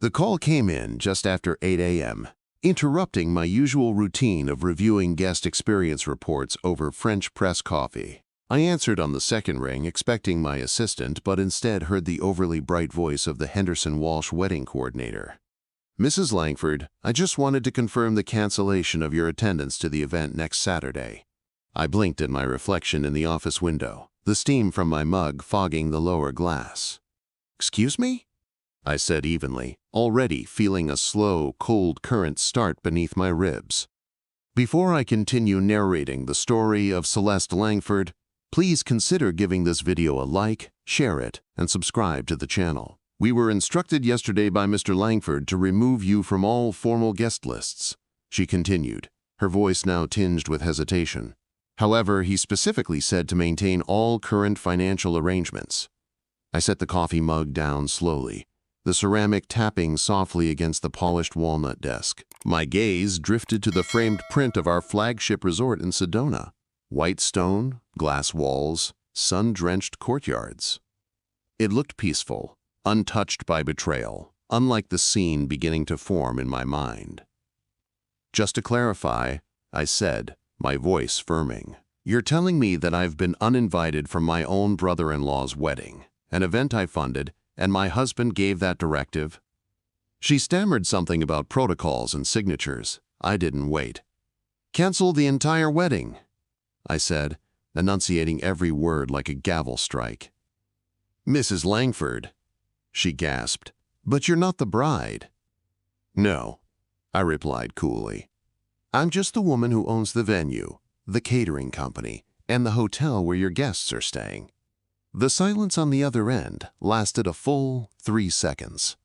The call came in just after 8 a.m., interrupting my usual routine of reviewing guest experience reports over French press coffee. I answered on the second ring, expecting my assistant, but instead heard the overly bright voice of the Henderson Walsh wedding coordinator. "Mrs. Langford, I just wanted to confirm the cancellation of your attendance to the event next Saturday." I blinked at my reflection in the office window, the steam from my mug fogging the lower glass. "Excuse me?" I said evenly, already feeling a slow, cold current start beneath my ribs. Before I continue narrating the story of Celeste Langford, please consider giving this video a like, share it, and subscribe to the channel. "We were instructed yesterday by Mr. Langford to remove you from all formal guest lists," she continued, her voice now tinged with hesitation. "However, he specifically said to maintain all current financial arrangements." I set the coffee mug down slowly, the ceramic tapping softly against the polished walnut desk. My gaze drifted to the framed print of our flagship resort in Sedona. White stone, glass walls, sun-drenched courtyards. It looked peaceful, untouched by betrayal, unlike the scene beginning to form in my mind. "Just to clarify," I said, my voice firming, "you're telling me that I've been uninvited from my own brother-in-law's wedding, an event I funded, and my husband gave that directive?" She stammered something about protocols and signatures. I didn't wait. "Cancel the entire wedding," I said, enunciating every word like a gavel strike. "Mrs. Langford," she gasped, "but you're not the bride." "No," I replied coolly. "I'm just the woman who owns the venue, the catering company, and the hotel where your guests are staying." The silence on the other end lasted a full 3 seconds.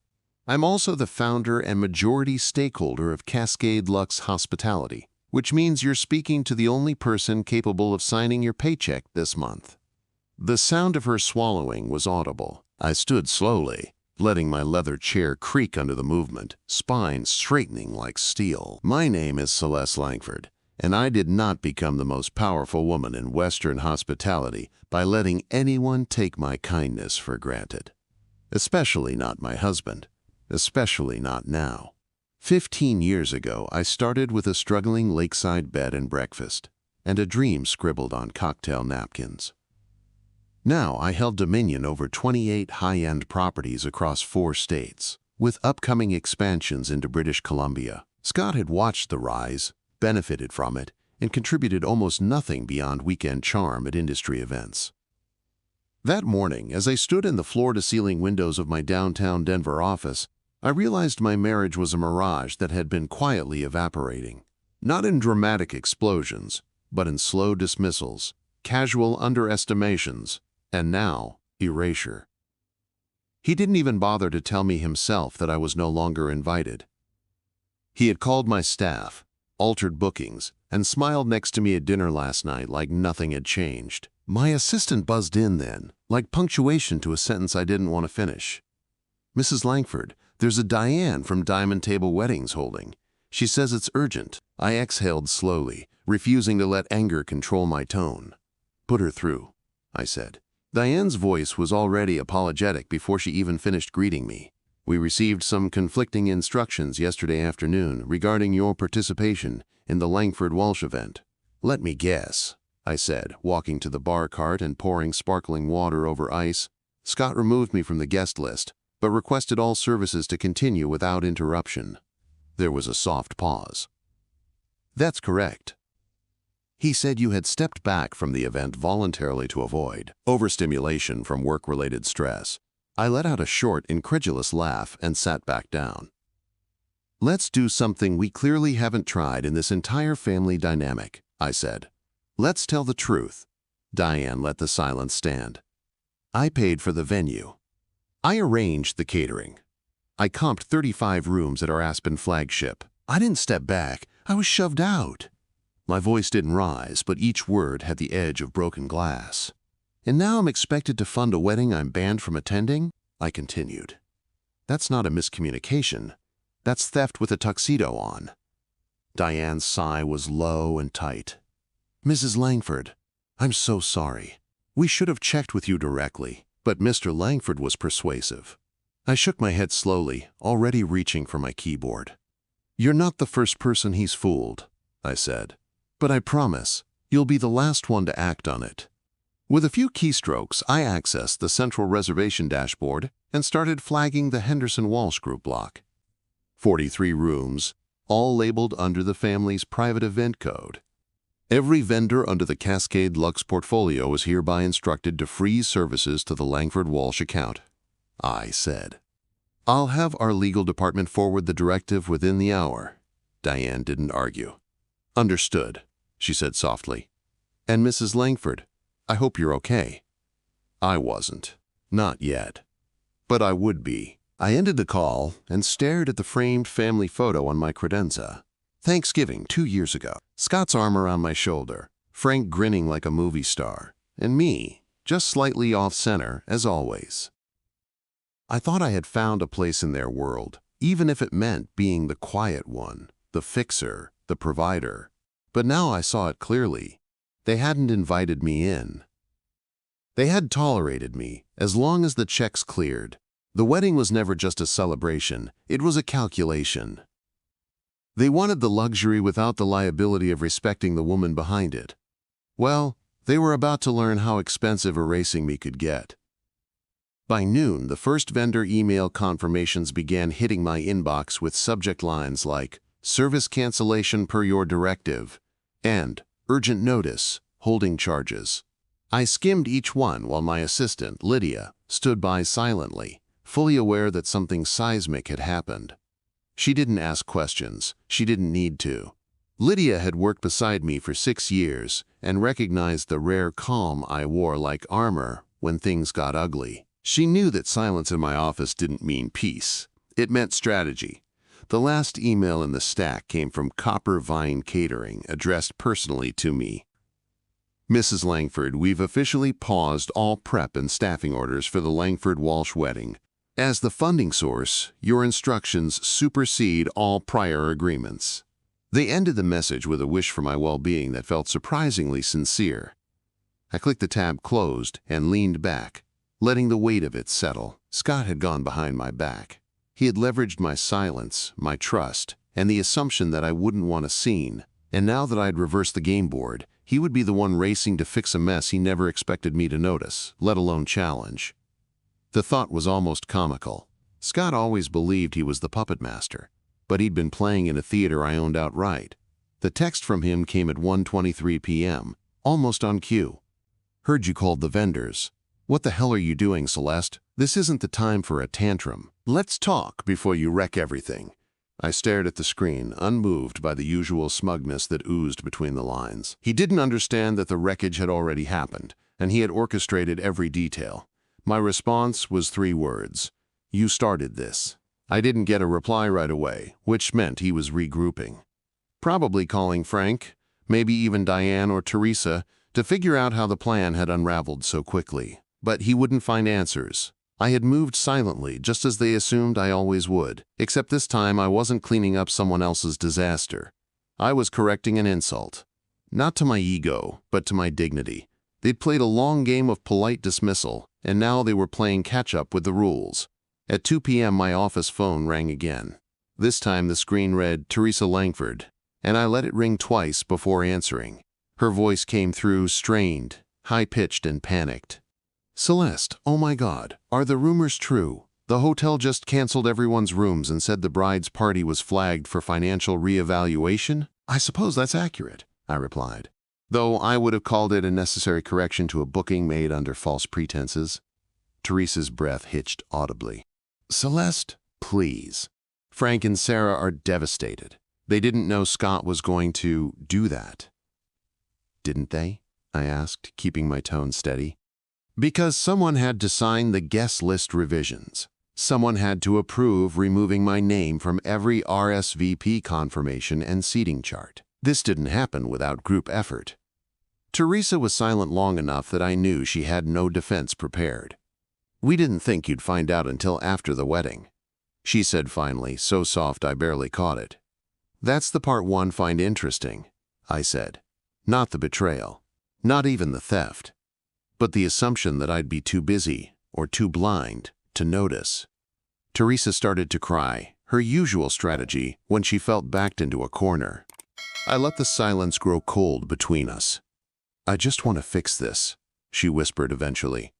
"I'm also the founder and majority stakeholder of Cascade Luxe Hospitality, which means you're speaking to the only person capable of signing your paycheck this month." The sound of her swallowing was audible. I stood slowly, letting my leather chair creak under the movement, spine straightening like steel. "My name is Celeste Langford, and I did not become the most powerful woman in Western hospitality by letting anyone take my kindness for granted. Especially not my husband. Especially not now. 15 years ago, I started with a struggling lakeside bed and breakfast, and a dream scribbled on cocktail napkins. Now I held dominion over 28 high-end properties across 4 states, with upcoming expansions into British Columbia. Scott had watched the rise, benefited from it, and contributed almost nothing beyond weekend charm at industry events. That morning, as I stood in the floor-to-ceiling windows of my downtown Denver office, I realized my marriage was a mirage that had been quietly evaporating. Not in dramatic explosions, but in slow dismissals, casual underestimations, and now, erasure. He didn't even bother to tell me himself that I was no longer invited. He had called my staff, altered bookings, and smiled next to me at dinner last night like nothing had changed. My assistant buzzed in then, like punctuation to a sentence I didn't want to finish. "Mrs. Langford, there's a Diane from Diamond Table Weddings holding. She says it's urgent." I exhaled slowly, refusing to let anger control my tone. "Put her through," I said. Diane's voice was already apologetic before she even finished greeting me. "We received some conflicting instructions yesterday afternoon regarding your participation in the Langford Walsh event." "Let me guess," I said, walking to the bar cart and pouring sparkling water over ice. "Scott removed me from the guest list, but requested all services to continue without interruption." There was a soft pause. "That's correct." "He said you had stepped back from the event voluntarily to avoid overstimulation from work-related stress." I let out a short, incredulous laugh and sat back down. "Let's do something we clearly haven't tried in this entire family dynamic," I said. "Let's tell the truth." Diane let the silence stand. "I paid for the venue. I arranged the catering. I comped 35 rooms at our Aspen flagship. I didn't step back. I was shoved out." My voice didn't rise, but each word had the edge of broken glass. "And now I'm expected to fund a wedding I'm banned from attending?" I continued. "That's not a miscommunication. That's theft with a tuxedo on." Diane's sigh was low and tight. "Mrs. Langford, I'm so sorry. We should have checked with you directly." But Mr. Langford was persuasive. I shook my head slowly, already reaching for my keyboard. "You're not the first person he's fooled," I said. "But I promise, you'll be the last one to act on it." With a few keystrokes, I accessed the central reservation dashboard and started flagging the Henderson Walsh Group block. 43 rooms, all labeled under the family's private event code. Every vendor under the Cascade Lux portfolio is hereby instructed to freeze services to the Langford Walsh account, I said. "I'll have our legal department forward the directive within the hour." Diane didn't argue. "Understood," she said softly. "And Mrs. Langford, I hope you're okay." I wasn't. Not yet. But I would be. I ended the call and stared at the framed family photo on my credenza. Thanksgiving 2 years ago. Scott's arm around my shoulder, Frank grinning like a movie star, and me, just slightly off-center, as always. I thought I had found a place in their world, even if it meant being the quiet one, the fixer, the provider. But now I saw it clearly. They hadn't invited me in. They had tolerated me, as long as the checks cleared. The wedding was never just a celebration, it was a calculation. They wanted the luxury without the liability of respecting the woman behind it. Well, they were about to learn how expensive erasing me could get. By noon, the first vendor email confirmations began hitting my inbox with subject lines like, "Service cancellation per your directive," and "Urgent notice, holding charges." I skimmed each one while my assistant, Lydia, stood by silently, fully aware that something seismic had happened. She didn't ask questions. She didn't need to. Lydia had worked beside me for 6 years and recognized the rare calm I wore like armor when things got ugly. She knew that silence in my office didn't mean peace. It meant strategy. The last email in the stack came from Copper Vine Catering, addressed personally to me. "Mrs. Langford, we've officially paused all prep and staffing orders for the Langford Walsh wedding. As the funding source, your instructions supersede all prior agreements." They ended the message with a wish for my well-being that felt surprisingly sincere. I clicked the tab closed and leaned back, letting the weight of it settle. Scott had gone behind my back. He had leveraged my silence, my trust, and the assumption that I wouldn't want a scene. And now that I'd reversed the game board, he would be the one racing to fix a mess he never expected me to notice, let alone challenge. The thought was almost comical. Scott always believed he was the puppet master, but he'd been playing in a theater I owned outright. The text from him came at 1:23 p.m., almost on cue. "Heard you called the vendors. What the hell are you doing, Celeste? This isn't the time for a tantrum. Let's talk before you wreck everything." I stared at the screen, unmoved by the usual smugness that oozed between the lines. He didn't understand that the wreckage had already happened, and he had orchestrated every detail. My response was 3 words. "You started this." I didn't get a reply right away, which meant he was regrouping. Probably calling Frank, maybe even Diane or Teresa, to figure out how the plan had unraveled so quickly. But he wouldn't find answers. I had moved silently, just as they assumed I always would, except this time I wasn't cleaning up someone else's disaster. I was correcting an insult. Not to my ego, but to my dignity. They'd played a long game of polite dismissal, and now they were playing catch-up with the rules. At 2 p.m. my office phone rang again. This time the screen read Teresa Langford, and I let it ring twice before answering. Her voice came through strained, high-pitched and panicked. "Celeste, oh my God, are the rumors true? The hotel just canceled everyone's rooms and said the bride's party was flagged for financial reevaluation?" "I suppose that's accurate," I replied, though I would have called it a necessary correction to a booking made under false pretenses. Teresa's breath hitched audibly. "Celeste, please. Frank and Sarah are devastated. They didn't know Scott was going to do that." "Didn't they?" I asked, keeping my tone steady. "Because someone had to sign the guest list revisions. Someone had to approve removing my name from every RSVP confirmation and seating chart. This didn't happen without group effort." Teresa was silent long enough that I knew she had no defense prepared. "We didn't think you'd find out until after the wedding," she said finally, so soft I barely caught it. "That's the part one find interesting," I said. "Not the betrayal, not even the theft, but the assumption that I'd be too busy or too blind to notice." Teresa started to cry, her usual strategy when she felt backed into a corner. I let the silence grow cold between us. "I just want to fix this," she whispered eventually.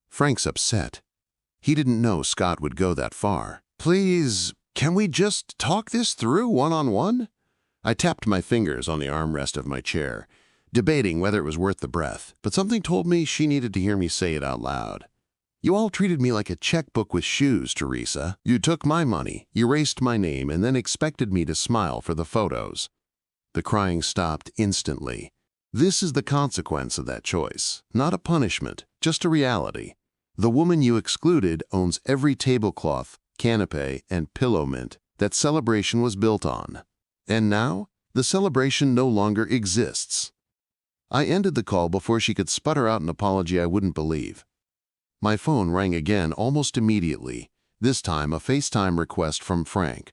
"Frank's upset. He didn't know Scott would go that far. Please, can we just talk this through one-on-one?" I tapped my fingers on the armrest of my chair, debating whether it was worth the breath, but something told me she needed to hear me say it out loud. "You all treated me like a checkbook with shoes, Teresa. You took my money, erased my name, and then expected me to smile for the photos." The crying stopped instantly. "This is the consequence of that choice. Not a punishment, just a reality. The woman you excluded owns every tablecloth, canapé, and pillow mint that celebration was built on. And now, the celebration no longer exists." I ended the call before she could sputter out an apology I wouldn't believe. My phone rang again almost immediately, this time a FaceTime request from Frank.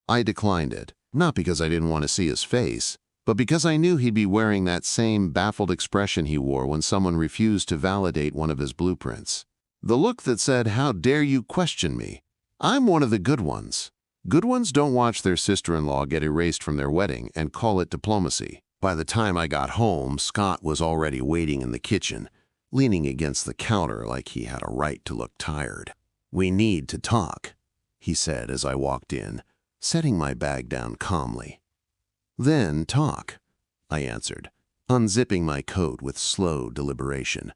I declined it, not because I didn't want to see his face, but because I knew he'd be wearing that same baffled expression he wore when someone refused to validate one of his blueprints. The look that said, "How dare you question me? I'm one of the good ones." Good ones don't watch their sister-in-law get erased from their wedding and call it diplomacy. By the time I got home, Scott was already waiting in the kitchen, leaning against the counter like he had a right to look tired. "We need to talk," he said as I walked in, setting my bag down calmly. "Then talk," I answered, unzipping my coat with slow deliberation.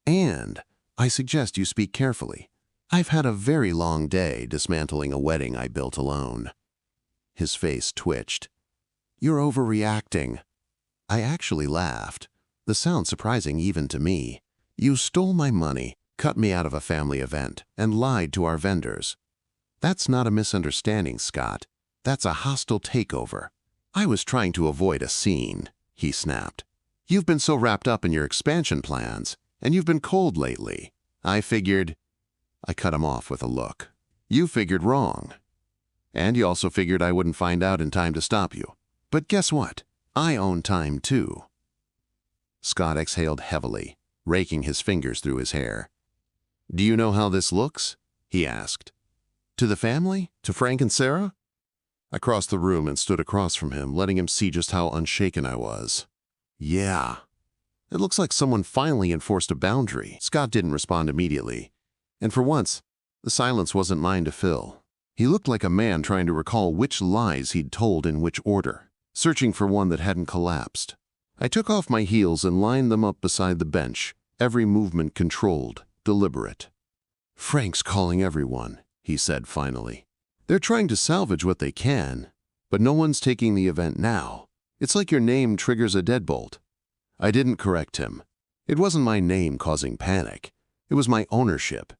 "And I suggest you speak carefully. I've had a very long day dismantling a wedding I built alone." His face twitched. "You're overreacting." I actually laughed, the sound surprising even to me. "You stole my money, cut me out of a family event, and lied to our vendors. That's not a misunderstanding, Scott. That's a hostile takeover." "I was trying to avoid a scene," he snapped. "You've been so wrapped up in your expansion plans, and you've been cold lately. I figured—" I cut him off with a look. "You figured wrong. And you also figured I wouldn't find out in time to stop you. But guess what? I own time too." Scott exhaled heavily, raking his fingers through his hair. "Do you know how this looks?" he asked. "To the family? To Frank and Sarah?" I crossed the room and stood across from him, letting him see just how unshaken I was. "Yeah. It looks like someone finally enforced a boundary." Scott didn't respond immediately, and for once, the silence wasn't mine to fill. He looked like a man trying to recall which lies he'd told in which order, searching for one that hadn't collapsed. I took off my heels and lined them up beside the bench, every movement controlled, deliberate. "Frank's calling everyone," he said finally. "They're trying to salvage what they can, but no one's taking the event now. It's like your name triggers a deadbolt." I didn't correct him. It wasn't my name causing panic. It was my ownership.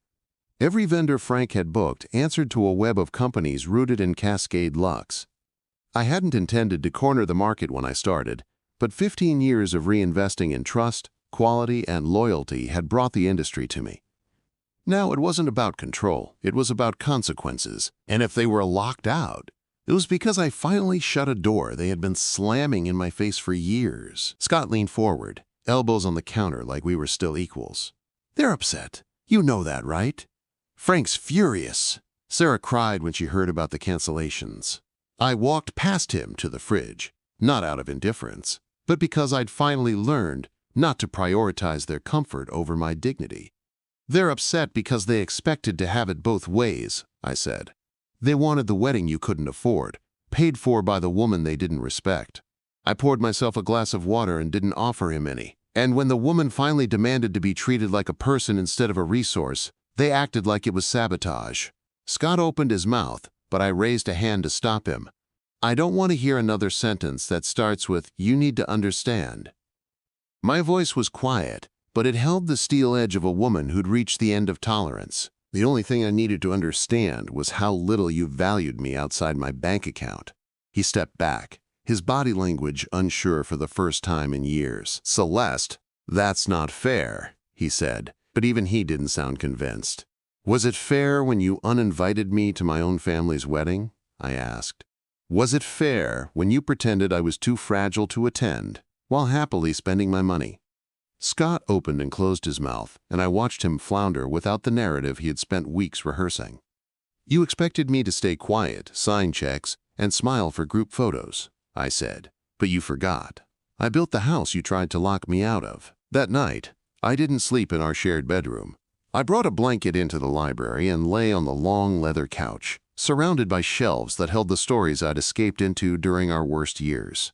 Every vendor Frank had booked answered to a web of companies rooted in Cascade Lux. I hadn't intended to corner the market when I started, but 15 years of reinvesting in trust, quality, and loyalty had brought the industry to me. Now, it wasn't about control, it was about consequences, and if they were locked out, it was because I finally shut a door they had been slamming in my face for years. Scott leaned forward, elbows on the counter like we were still equals. "They're upset. You know that, right? Frank's furious." Sarah cried when she heard about the cancellations. I walked past him to the fridge, not out of indifference, but because I'd finally learned not to prioritize their comfort over my dignity. "They're upset because they expected to have it both ways," I said. "They wanted the wedding you couldn't afford, paid for by the woman they didn't respect." I poured myself a glass of water and didn't offer him any. And when the woman finally demanded to be treated like a person instead of a resource, they acted like it was sabotage. Scott opened his mouth, but I raised a hand to stop him. "I don't want to hear another sentence that starts with, 'You need to understand.'" My voice was quiet, but it held the steel edge of a woman who'd reached the end of tolerance. "The only thing I needed to understand was how little you valued me outside my bank account." He stepped back, his body language unsure for the first time in years. "Celeste, that's not fair," he said, but even he didn't sound convinced. "Was it fair when you uninvited me to my own family's wedding?" I asked. "Was it fair when you pretended I was too fragile to attend, while happily spending my money?" Scott opened and closed his mouth, and I watched him flounder without the narrative he had spent weeks rehearsing. You expected me to stay quiet, sign checks, and smile for group photos, I said. But you forgot. I built the house you tried to lock me out of. That night, I didn't sleep in our shared bedroom. I brought a blanket into the library and lay on the long leather couch, surrounded by shelves that held the stories I'd escaped into during our worst years.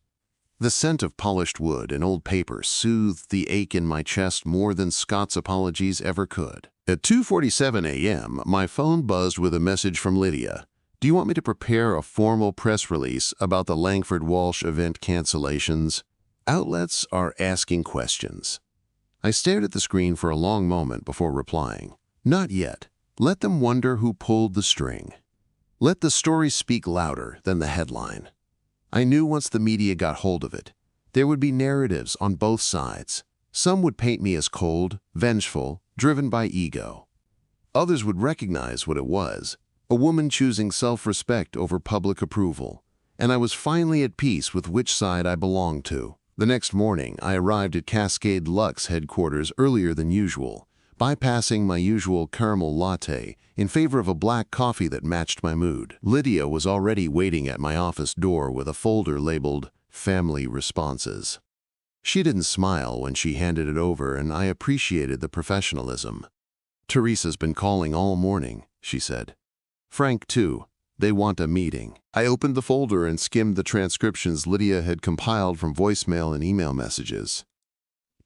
The scent of polished wood and old paper soothed the ache in my chest more than Scott's apologies ever could. At 2:47 a.m., my phone buzzed with a message from Lydia. Do you want me to prepare a formal press release about the Langford-Walsh event cancellations? Outlets are asking questions. I stared at the screen for a long moment before replying. Not yet. Let them wonder who pulled the string. Let the story speak louder than the headline. I knew once the media got hold of it, there would be narratives on both sides. Some would paint me as cold, vengeful, driven by ego. Others would recognize what it was, a woman choosing self-respect over public approval. And I was finally at peace with which side I belonged to. The next morning, I arrived at Cascade Luxe headquarters earlier than usual, bypassing my usual caramel latte in favor of a black coffee that matched my mood. Lydia was already waiting at my office door with a folder labeled Family Responses. She didn't smile when she handed it over, and I appreciated the professionalism. Teresa's been calling all morning, she said. Frank, too. They want a meeting. I opened the folder and skimmed the transcriptions Lydia had compiled from voicemail and email messages.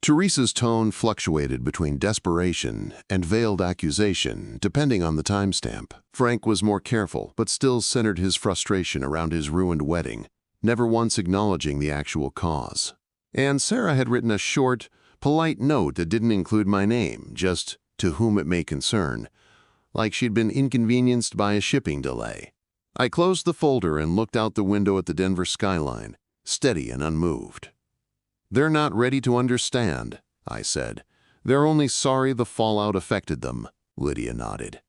Teresa's tone fluctuated between desperation and veiled accusation, depending on the timestamp. Frank was more careful, but still centered his frustration around his ruined wedding, never once acknowledging the actual cause. And Sarah had written a short, polite note that didn't include my name, just "to whom it may concern," like she'd been inconvenienced by a shipping delay. I closed the folder and looked out the window at the Denver skyline, steady and unmoved. They're not ready to understand, I said. They're only sorry the fallout affected them, Lydia nodded.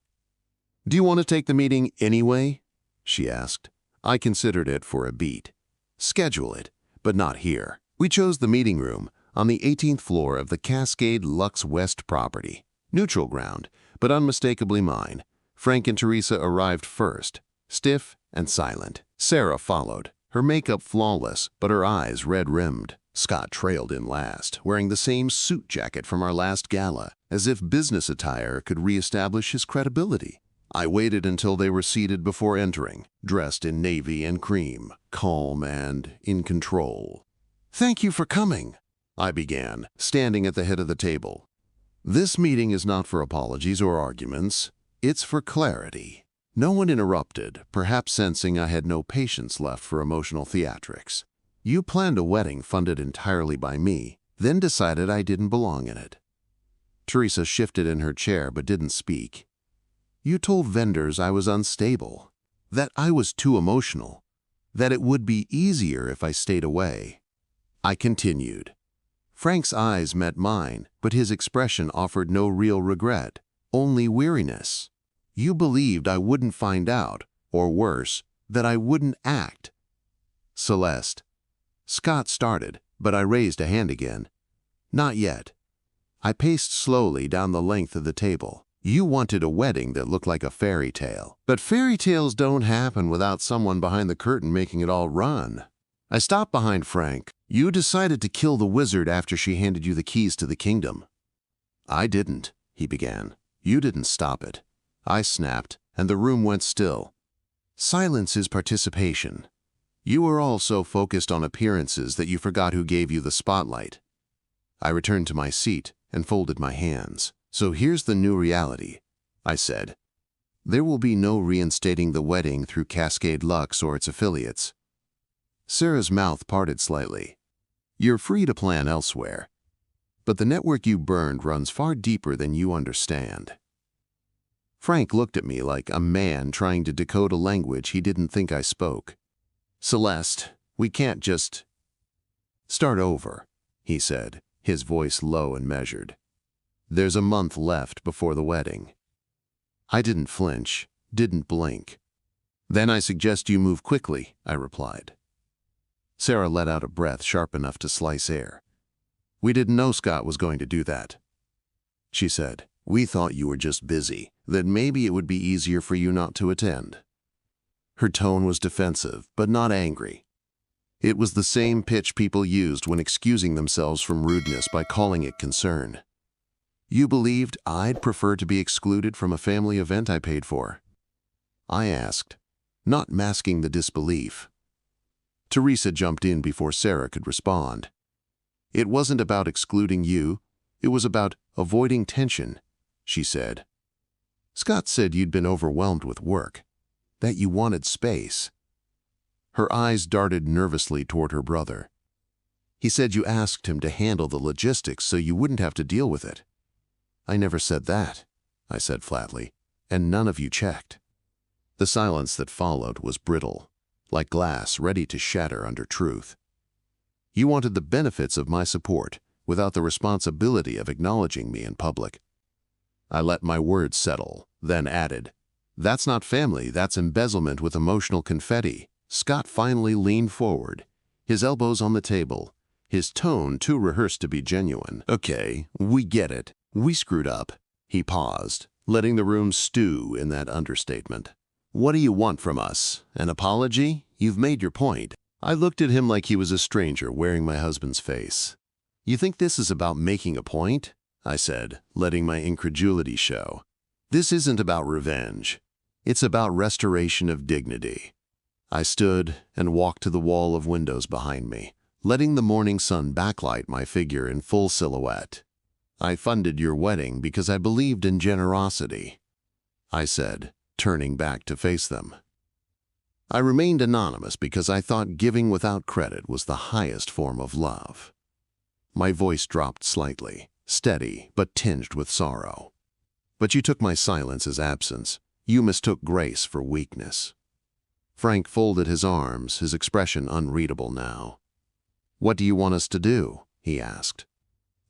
Do you want to take the meeting anyway? She asked. I considered it for a beat. Schedule it, but not here. We chose the meeting room on the 18th floor of the Cascade Luxe West property. Neutral ground, but unmistakably mine. Frank and Teresa arrived first, stiff and silent. Sarah followed, her makeup flawless, but her eyes red-rimmed. Scott trailed in last, wearing the same suit jacket from our last gala, as if business attire could reestablish his credibility. I waited until they were seated before entering, dressed in navy and cream, calm and in control. Thank you for coming, I began, standing at the head of the table. This meeting is not for apologies or arguments. It's for clarity. No one interrupted, perhaps sensing I had no patience left for emotional theatrics. You planned a wedding funded entirely by me, then decided I didn't belong in it. Teresa shifted in her chair but didn't speak. You told vendors I was unstable, that I was too emotional, that it would be easier if I stayed away. I continued. Frank's eyes met mine, but his expression offered no real regret, only weariness. You believed I wouldn't find out, or worse, that I wouldn't act. Celeste. Scott started, but I raised a hand again. Not yet. I paced slowly down the length of the table. You wanted a wedding that looked like a fairy tale. But fairy tales don't happen without someone behind the curtain making it all run. I stopped behind Frank. You decided to kill the wizard after she handed you the keys to the kingdom. I didn't, he began. You didn't stop it. I snapped, and the room went still. Silence is participation. You were all so focused on appearances that you forgot who gave you the spotlight. I returned to my seat and folded my hands. So here's the new reality, I said. There will be no reinstating the wedding through Cascade Luxe or its affiliates. Sarah's mouth parted slightly. You're free to plan elsewhere, but the network you burned runs far deeper than you understand. Frank looked at me like a man trying to decode a language he didn't think I spoke. Celeste, we can't just start over, he said, his voice low and measured. There's a month left before the wedding. I didn't flinch, didn't blink. Then I suggest you move quickly, I replied. Sarah let out a breath sharp enough to slice air. We didn't know Scott was going to do that. She said, we thought you were just busy. that maybe it would be easier for you not to attend. Her tone was defensive, but not angry. It was the same pitch people used when excusing themselves from rudeness by calling it concern. You believed I'd prefer to be excluded from a family event I paid for? I asked, not masking the disbelief. Teresa jumped in before Sarah could respond. It wasn't about excluding you, it was about avoiding tension, she said. Scott said you'd been overwhelmed with work, that you wanted space. Her eyes darted nervously toward her brother. He said you asked him to handle the logistics so you wouldn't have to deal with it. I never said that, I said flatly, and none of you checked. The silence that followed was brittle, like glass ready to shatter under truth. You wanted the benefits of my support without the responsibility of acknowledging me in public. I let my words settle, then added, that's not family, that's embezzlement with emotional confetti. Scott finally leaned forward, his elbows on the table, his tone too rehearsed to be genuine. Okay, we get it. We screwed up. He paused, letting the room stew in that understatement. What do you want from us? An apology? You've made your point. I looked at him like he was a stranger wearing my husband's face. You think this is about making a point? I said, letting my incredulity show. This isn't about revenge. It's about restoration of dignity. I stood and walked to the wall of windows behind me, letting the morning sun backlight my figure in full silhouette. I funded your wedding because I believed in generosity, I said, turning back to face them. I remained anonymous because I thought giving without credit was the highest form of love. My voice dropped slightly, steady but tinged with sorrow. But you took my silence as absence. You mistook grace for weakness. Frank folded his arms, his expression unreadable now. What do you want us to do? He asked.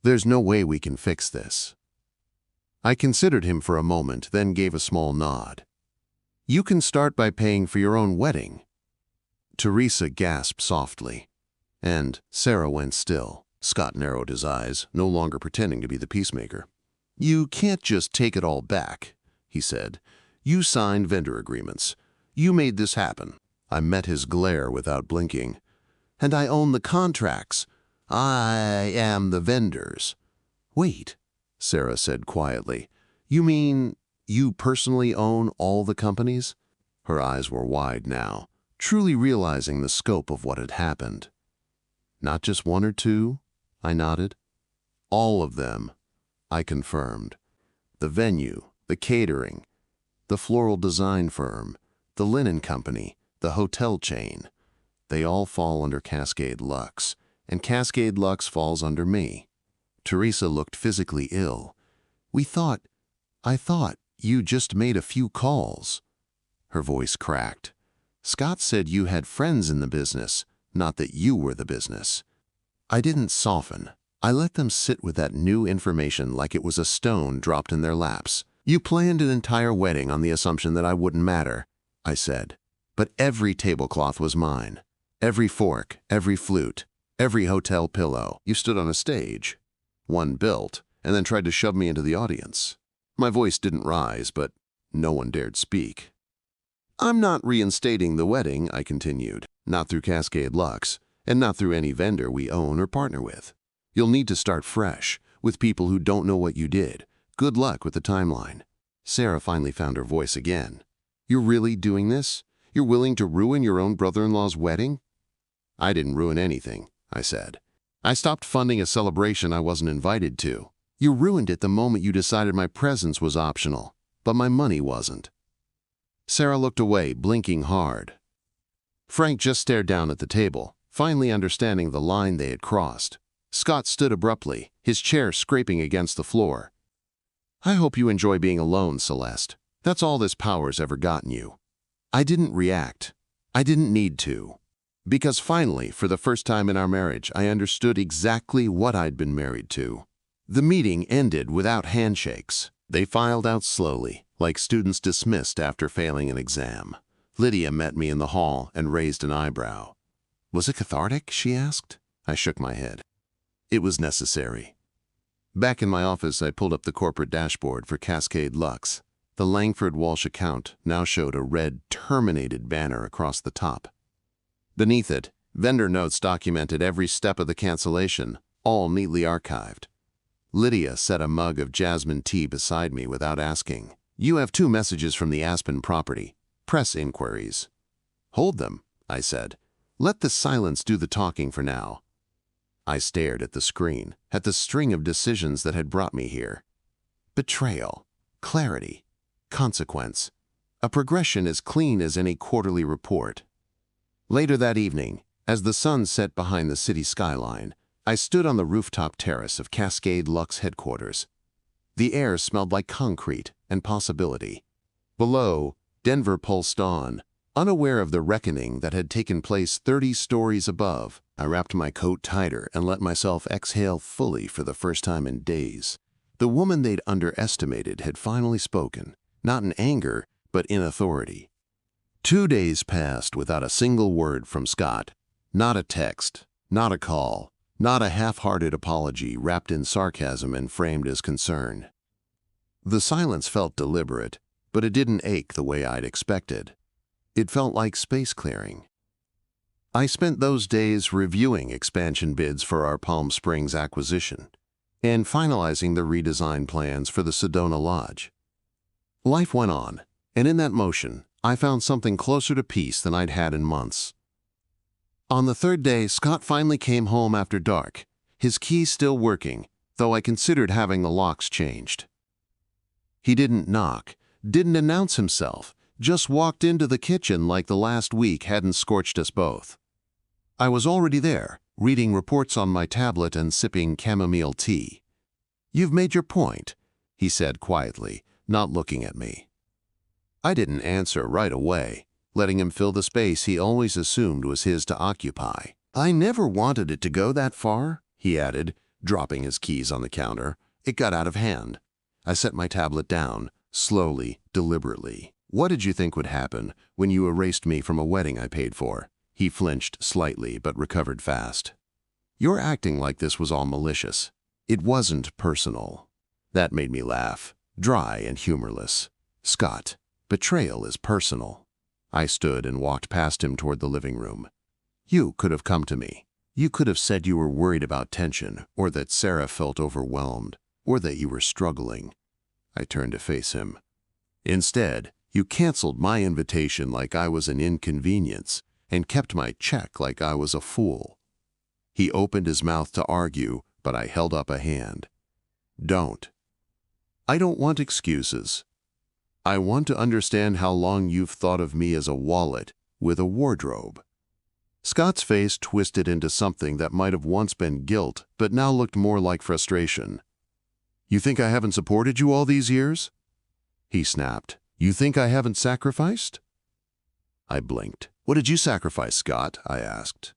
There's no way we can fix this. I considered him for a moment, then gave a small nod. You can start by paying for your own wedding. Teresa gasped softly, and Sarah went still. Scott narrowed his eyes, no longer pretending to be the peacemaker. You can't just take it all back, he said. You signed vendor agreements. You made this happen. I met his glare without blinking. And I own the contracts. I am the vendors. Wait, Sarah said quietly. You mean you personally own all the companies? Her eyes were wide now, truly realizing the scope of what had happened. Not just one or two, I nodded. All of them, I confirmed. The venue, the catering, the floral design firm, the linen company, the hotel chain. They all fall under Cascade Luxe, and Cascade Luxe falls under me. Teresa looked physically ill. I thought you just made a few calls. Her voice cracked. Scott said you had friends in the business, not that you were the business. I didn't soften. I let them sit with that new information like it was a stone dropped in their laps. You planned an entire wedding on the assumption that I wouldn't matter, I said. But every tablecloth was mine. Every fork, every flute, every hotel pillow. You stood on a stage, one built, and then tried to shove me into the audience. My voice didn't rise, but no one dared speak. I'm not reinstating the wedding, I continued, not through Cascade Luxe, and not through any vendor we own or partner with. You'll need to start fresh, with people who don't know what you did. Good luck with the timeline. Sarah finally found her voice again. You're really doing this? You're willing to ruin your own brother-in-law's wedding? I didn't ruin anything, I said. I stopped funding a celebration I wasn't invited to. You ruined it the moment you decided my presence was optional, but my money wasn't. Sarah looked away, blinking hard. Frank just stared down at the table, finally understanding the line they had crossed. Scott stood abruptly, his chair scraping against the floor. I hope you enjoy being alone, Celeste. That's all this power's ever gotten you. I didn't react. I didn't need to. Because finally, for the first time in our marriage, I understood exactly what I'd been married to. The meeting ended without handshakes. They filed out slowly, like students dismissed after failing an exam. Lydia met me in the hall and raised an eyebrow. Was it cathartic, she asked. I shook my head. It was necessary. Back in my office, I pulled up the corporate dashboard for Cascade Luxe. The Langford Walsh account now showed a red terminated banner across the top. Beneath it, vendor notes documented every step of the cancellation, all neatly archived. Lydia set a mug of jasmine tea beside me without asking. "You have 2 messages from the Aspen property. Press inquiries." "Hold them," I said. "Let the silence do the talking for now." I stared at the screen, at the string of decisions that had brought me here. Betrayal, clarity, consequence, a progression as clean as any quarterly report. Later that evening, as the sun set behind the city skyline, I stood on the rooftop terrace of Cascade Lux headquarters. The air smelled like concrete and possibility. Below, Denver pulsed on, unaware of the reckoning that had taken place 30 stories above. I wrapped my coat tighter and let myself exhale fully for the first time in days. The woman they'd underestimated had finally spoken, not in anger, but in authority. 2 days passed without a single word from Scott. Not a text, not a call, not a half-hearted apology wrapped in sarcasm and framed as concern. The silence felt deliberate, but it didn't ache the way I'd expected. It felt like space clearing. I spent those days reviewing expansion bids for our Palm Springs acquisition and finalizing the redesign plans for the Sedona Lodge. Life went on, and in that motion, I found something closer to peace than I'd had in months. On the 3rd day, Scott finally came home after dark, his key still working, though I considered having the locks changed. He didn't knock, didn't announce himself, just walked into the kitchen like the last week hadn't scorched us both. I was already there, reading reports on my tablet and sipping chamomile tea. "You've made your point," he said quietly, not looking at me. I didn't answer right away, letting him fill the space he always assumed was his to occupy. "I never wanted it to go that far," he added, dropping his keys on the counter. "It got out of hand." I set my tablet down, slowly, deliberately. "What did you think would happen when you erased me from a wedding I paid for?" He flinched slightly but recovered fast. "You're acting like this was all malicious. It wasn't personal." That made me laugh, dry and humorless. "Scott, betrayal is personal." I stood and walked past him toward the living room. "You could have come to me. You could have said you were worried about tension, or that Sarah felt overwhelmed, or that you were struggling." I turned to face him. "Instead, you canceled my invitation like I was an inconvenience and kept my check like I was a fool." He opened his mouth to argue, but I held up a hand. "Don't. I don't want excuses. I want to understand how long you've thought of me as a wallet with a wardrobe." Scott's face twisted into something that might have once been guilt, but now looked more like frustration. "You think I haven't supported you all these years?" He snapped. "You think I haven't sacrificed?" I blinked. "What did you sacrifice, Scott?" I asked.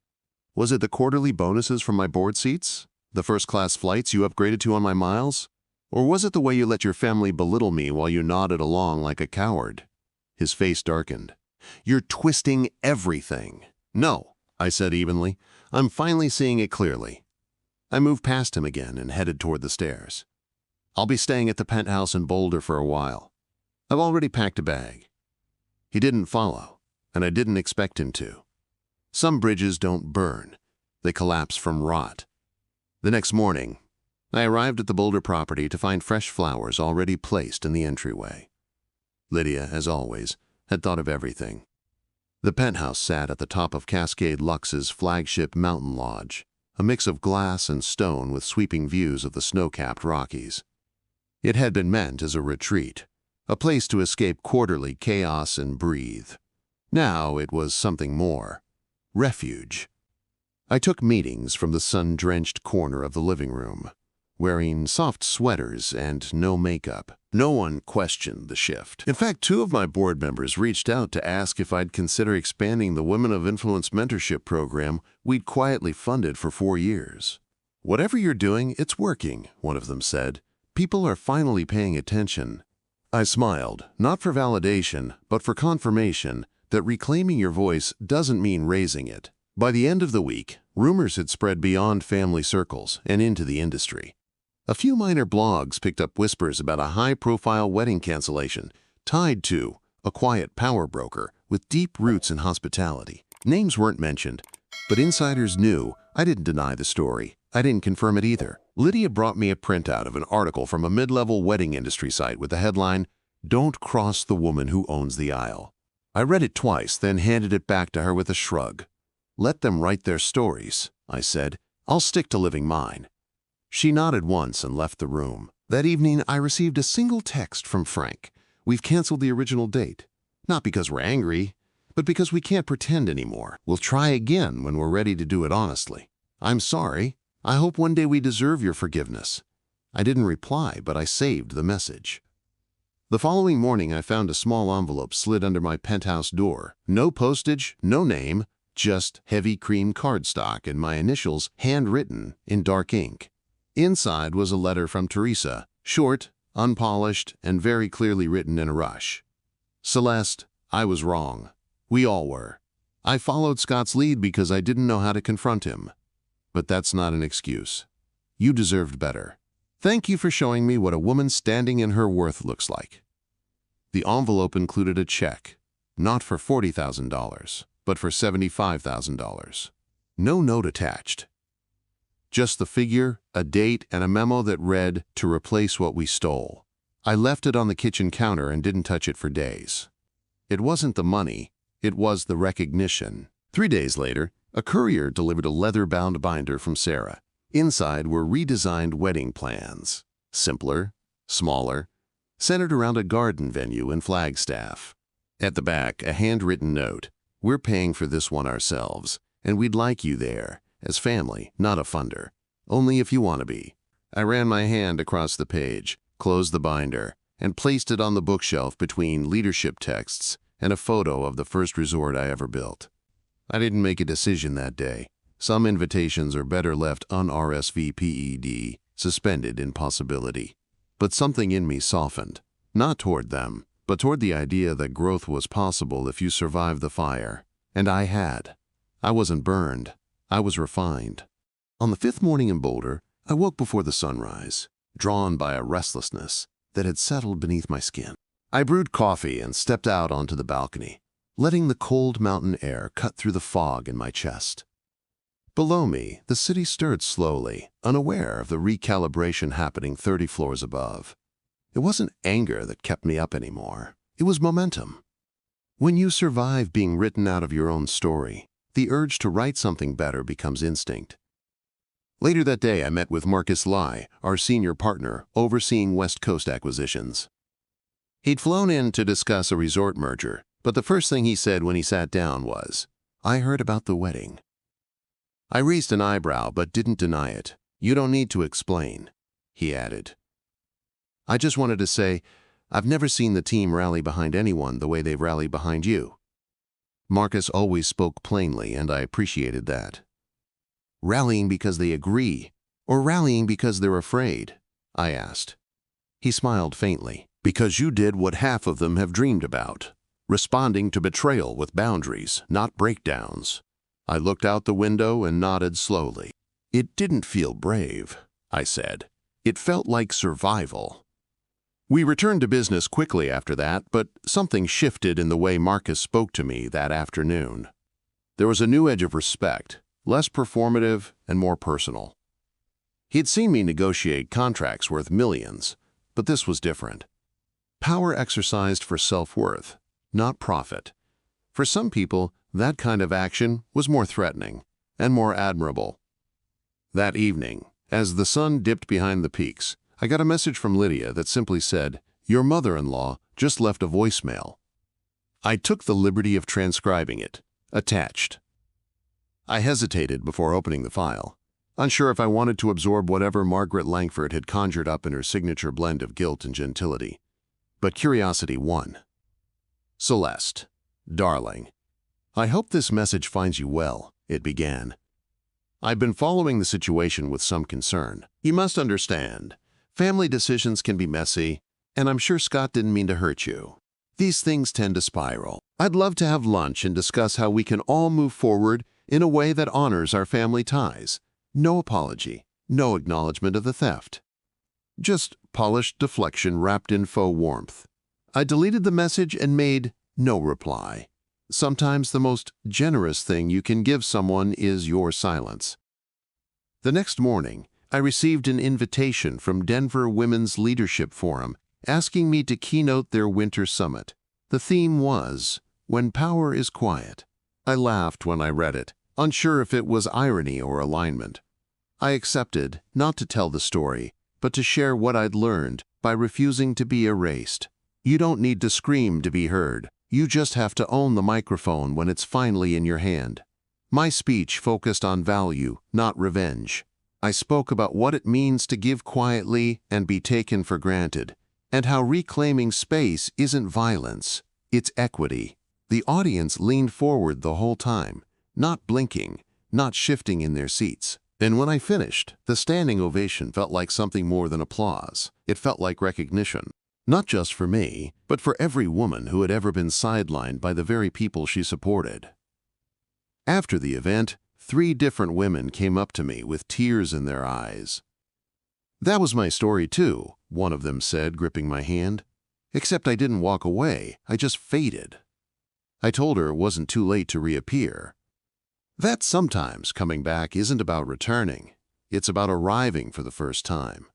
"Was it the quarterly bonuses from my board seats? The first-class flights you upgraded to on my miles? Or was it the way you let your family belittle me while you nodded along like a coward?" His face darkened. "You're twisting everything." "No," I said evenly. "I'm finally seeing it clearly." I moved past him again and headed toward the stairs. "I'll be staying at the penthouse in Boulder for a while. I've already packed a bag." He didn't follow, and I didn't expect him to. Some bridges don't burn. They collapse from rot. The next morning, I arrived at the Boulder property to find fresh flowers already placed in the entryway. Lydia, as always, had thought of everything. The penthouse sat at the top of Cascade Lux's flagship mountain lodge, a mix of glass and stone with sweeping views of the snow-capped Rockies. It had been meant as a retreat, a place to escape quarterly chaos and breathe. Now it was something more. Refuge. I took meetings from the sun-drenched corner of the living room, wearing soft sweaters and no makeup. No one questioned the shift. In fact, 2 of my board members reached out to ask if I'd consider expanding the Women of Influence mentorship program we'd quietly funded for 4 years. "Whatever you're doing, it's working," one of them said. "People are finally paying attention." I smiled, not for validation, but for confirmation that reclaiming your voice doesn't mean raising it. By the end of the week, rumors had spread beyond family circles and into the industry. A few minor blogs picked up whispers about a high-profile wedding cancellation, tied to a quiet power broker with deep roots in hospitality. Names weren't mentioned, but insiders knew. I didn't deny the story. I didn't confirm it either. Lydia brought me a printout of an article from a mid-level wedding industry site with the headline, "Don't Cross the Woman Who Owns the Aisle." I read it twice, then handed it back to her with a shrug. "Let them write their stories," I said. "I'll stick to living mine." She nodded once and left the room. That evening, I received a single text from Frank. "We've canceled the original date. Not because we're angry, but because we can't pretend anymore. We'll try again when we're ready to do it honestly. I'm sorry. I hope one day we deserve your forgiveness." I didn't reply, but I saved the message. The following morning, I found a small envelope slid under my penthouse door. No postage, no name, just heavy cream cardstock and my initials handwritten in dark ink. Inside was a letter from Teresa, short, unpolished, and very clearly written in a rush. "Celeste, I was wrong. We all were. I followed Scott's lead because I didn't know how to confront him. But that's not an excuse. You deserved better. Thank you for showing me what a woman standing in her worth looks like." The envelope included a check, not for $40,000, but for $75,000. No note attached. Just the figure, a date, and a memo that read, "To replace what we stole." I left it on the kitchen counter and didn't touch it for days. It wasn't the money, it was the recognition. 3 days later, a courier delivered a leather-bound binder from Sarah. Inside were redesigned wedding plans. Simpler, smaller, centered around a garden venue in Flagstaff. At the back, a handwritten note. "We're paying for this one ourselves, and we'd like you there, as family, not a funder. Only if you want to be." I ran my hand across the page, closed the binder, and placed it on the bookshelf between leadership texts and a photo of the first resort I ever built. I didn't make a decision that day. Some invitations are better left un-RSVPED, suspended in possibility. But something in me softened, not toward them, but toward the idea that growth was possible if you survived the fire. And I had. I wasn't burned. I was refined. On the 5th morning in Boulder, I woke before the sunrise, drawn by a restlessness that had settled beneath my skin. I brewed coffee and stepped out onto the balcony, letting the cold mountain air cut through the fog in my chest. Below me, the city stirred slowly, unaware of the recalibration happening 30 floors above. It wasn't anger that kept me up anymore. It was momentum. When you survive being written out of your own story, the urge to write something better becomes instinct. Later that day, I met with Marcus Lai, our senior partner, overseeing West Coast acquisitions. He'd flown in to discuss a resort merger, but the first thing he said when he sat down was, "I heard about the wedding." I raised an eyebrow but didn't deny it. "You don't need to explain," he added. "I just wanted to say, I've never seen the team rally behind anyone the way they've rallied behind you." Marcus always spoke plainly, and I appreciated that. "Rallying because they agree, or rallying because they're afraid?" I asked. He smiled faintly. "Because you did what half of them have dreamed about, responding to betrayal with boundaries, not breakdowns." I looked out the window and nodded slowly. "It didn't feel brave," I said. "It felt like survival." We returned to business quickly after that, but something shifted in the way Marcus spoke to me that afternoon. There was a new edge of respect, less performative and more personal. He'd seen me negotiate contracts worth millions, but this was different. Power exercised for self-worth, not profit. For some people, that kind of action was more threatening and more admirable. That evening, as the sun dipped behind the peaks, I got a message from Lydia that simply said, "Your mother-in-law just left a voicemail." I took the liberty of transcribing it, attached. I hesitated before opening the file, unsure if I wanted to absorb whatever Margaret Langford had conjured up in her signature blend of guilt and gentility. But curiosity won. "Celeste, darling, I hope this message finds you well," it began. "I've been following the situation with some concern. You must understand, family decisions can be messy, and I'm sure Scott didn't mean to hurt you. These things tend to spiral. I'd love to have lunch and discuss how we can all move forward in a way that honors our family ties. No apology, no acknowledgement of the theft. Just polished deflection wrapped in faux warmth. I deleted the message and made no reply. Sometimes the most generous thing you can give someone is your silence. The next morning, I received an invitation from Denver Women's Leadership Forum asking me to keynote their winter summit. The theme was, "When Power is Quiet." I laughed when I read it, unsure if it was irony or alignment. I accepted, not to tell the story, but to share what I'd learned by refusing to be erased. You don't need to scream to be heard. You just have to own the microphone when it's finally in your hand. My speech focused on value, not revenge. I spoke about what it means to give quietly and be taken for granted, and how reclaiming space isn't violence, it's equity. The audience leaned forward the whole time, not blinking, not shifting in their seats. Then when I finished, the standing ovation felt like something more than applause. It felt like recognition. Not just for me, but for every woman who had ever been sidelined by the very people she supported. After the event, 3 different women came up to me with tears in their eyes. "That was my story too," one of them said, gripping my hand. "Except I didn't walk away, I just faded." I told her it wasn't too late to reappear. That sometimes coming back isn't about returning, it's about arriving for the first time.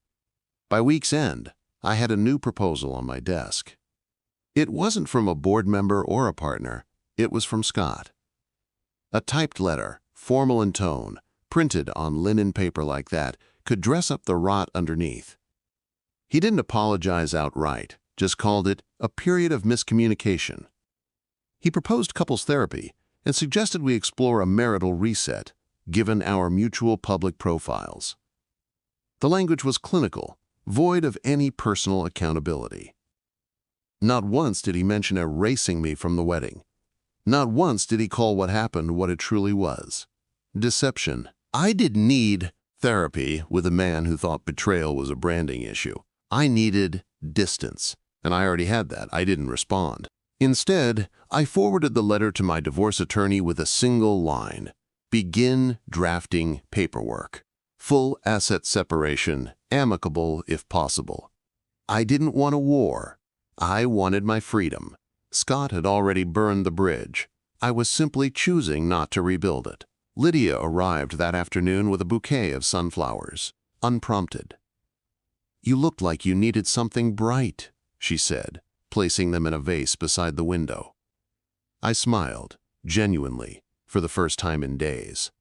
By week's end, I had a new proposal on my desk. It wasn't from a board member or a partner, it was from Scott. A typed letter, formal in tone, printed on linen paper like that, could dress up the rot underneath. He didn't apologize outright, just called it a period of miscommunication. He proposed couples therapy and suggested we explore a marital reset, given our mutual public profiles. The language was clinical, void of any personal accountability. Not once did he mention erasing me from the wedding. Not once did he call what happened what it truly was. Deception. I didn't need therapy with a man who thought betrayal was a branding issue. I needed distance, and I already had that. I didn't respond. Instead, I forwarded the letter to my divorce attorney with a single line: "Begin drafting paperwork. Full asset separation, amicable if possible." I didn't want a war. I wanted my freedom. Scott had already burned the bridge. I was simply choosing not to rebuild it. Lydia arrived that afternoon with a bouquet of sunflowers, unprompted. "You looked like you needed something bright," she said, placing them in a vase beside the window. I smiled, genuinely, for the first time in days.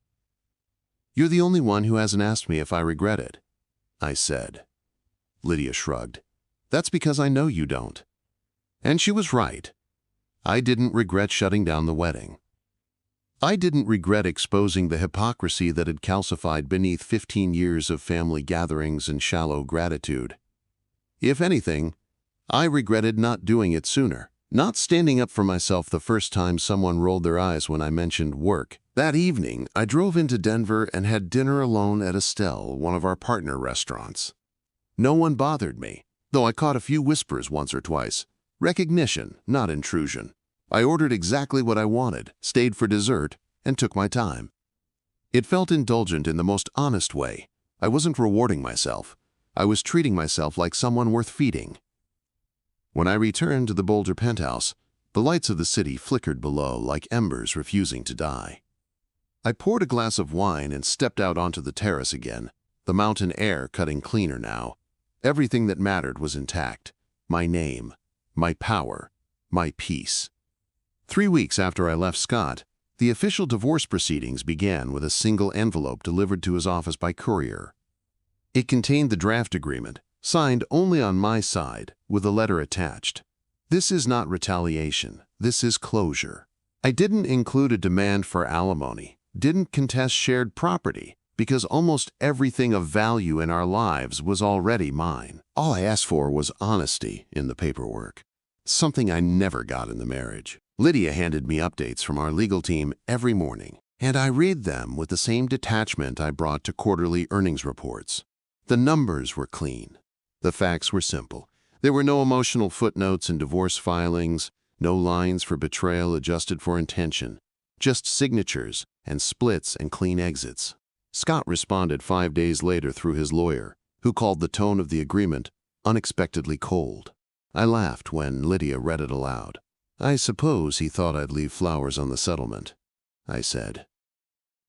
"You're the only one who hasn't asked me if I regret it," I said. Lydia shrugged. "That's because I know you don't." And she was right. I didn't regret shutting down the wedding. I didn't regret exposing the hypocrisy that had calcified beneath 15 years of family gatherings and shallow gratitude. If anything, I regretted not doing it sooner, not standing up for myself the first time someone rolled their eyes when I mentioned work. That evening, I drove into Denver and had dinner alone at Estelle, one of our partner restaurants. No one bothered me, though I caught a few whispers once or twice. Recognition, not intrusion. I ordered exactly what I wanted, stayed for dessert, and took my time. It felt indulgent in the most honest way. I wasn't rewarding myself. I was treating myself like someone worth feeding. When I returned to the Boulder penthouse, the lights of the city flickered below like embers refusing to die. I poured a glass of wine and stepped out onto the terrace again, the mountain air cutting cleaner now. Everything that mattered was intact. My name, my power, my peace. 3 weeks after I left Scott, the official divorce proceedings began with a single envelope delivered to his office by courier. It contained the draft agreement, signed only on my side, with a letter attached. This is not retaliation. This is closure. I didn't include a demand for alimony, didn't contest shared property, because almost everything of value in our lives was already mine. All I asked for was honesty in the paperwork, something I never got in the marriage. Lydia handed me updates from our legal team every morning, and I read them with the same detachment I brought to quarterly earnings reports. The numbers were clean. The facts were simple. There were no emotional footnotes in divorce filings, no lines for betrayal adjusted for intention, just signatures and splits and clean exits. Scott responded 5 days later through his lawyer, who called the tone of the agreement unexpectedly cold. I laughed when Lydia read it aloud. I suppose he thought I'd leave flowers on the settlement, I said.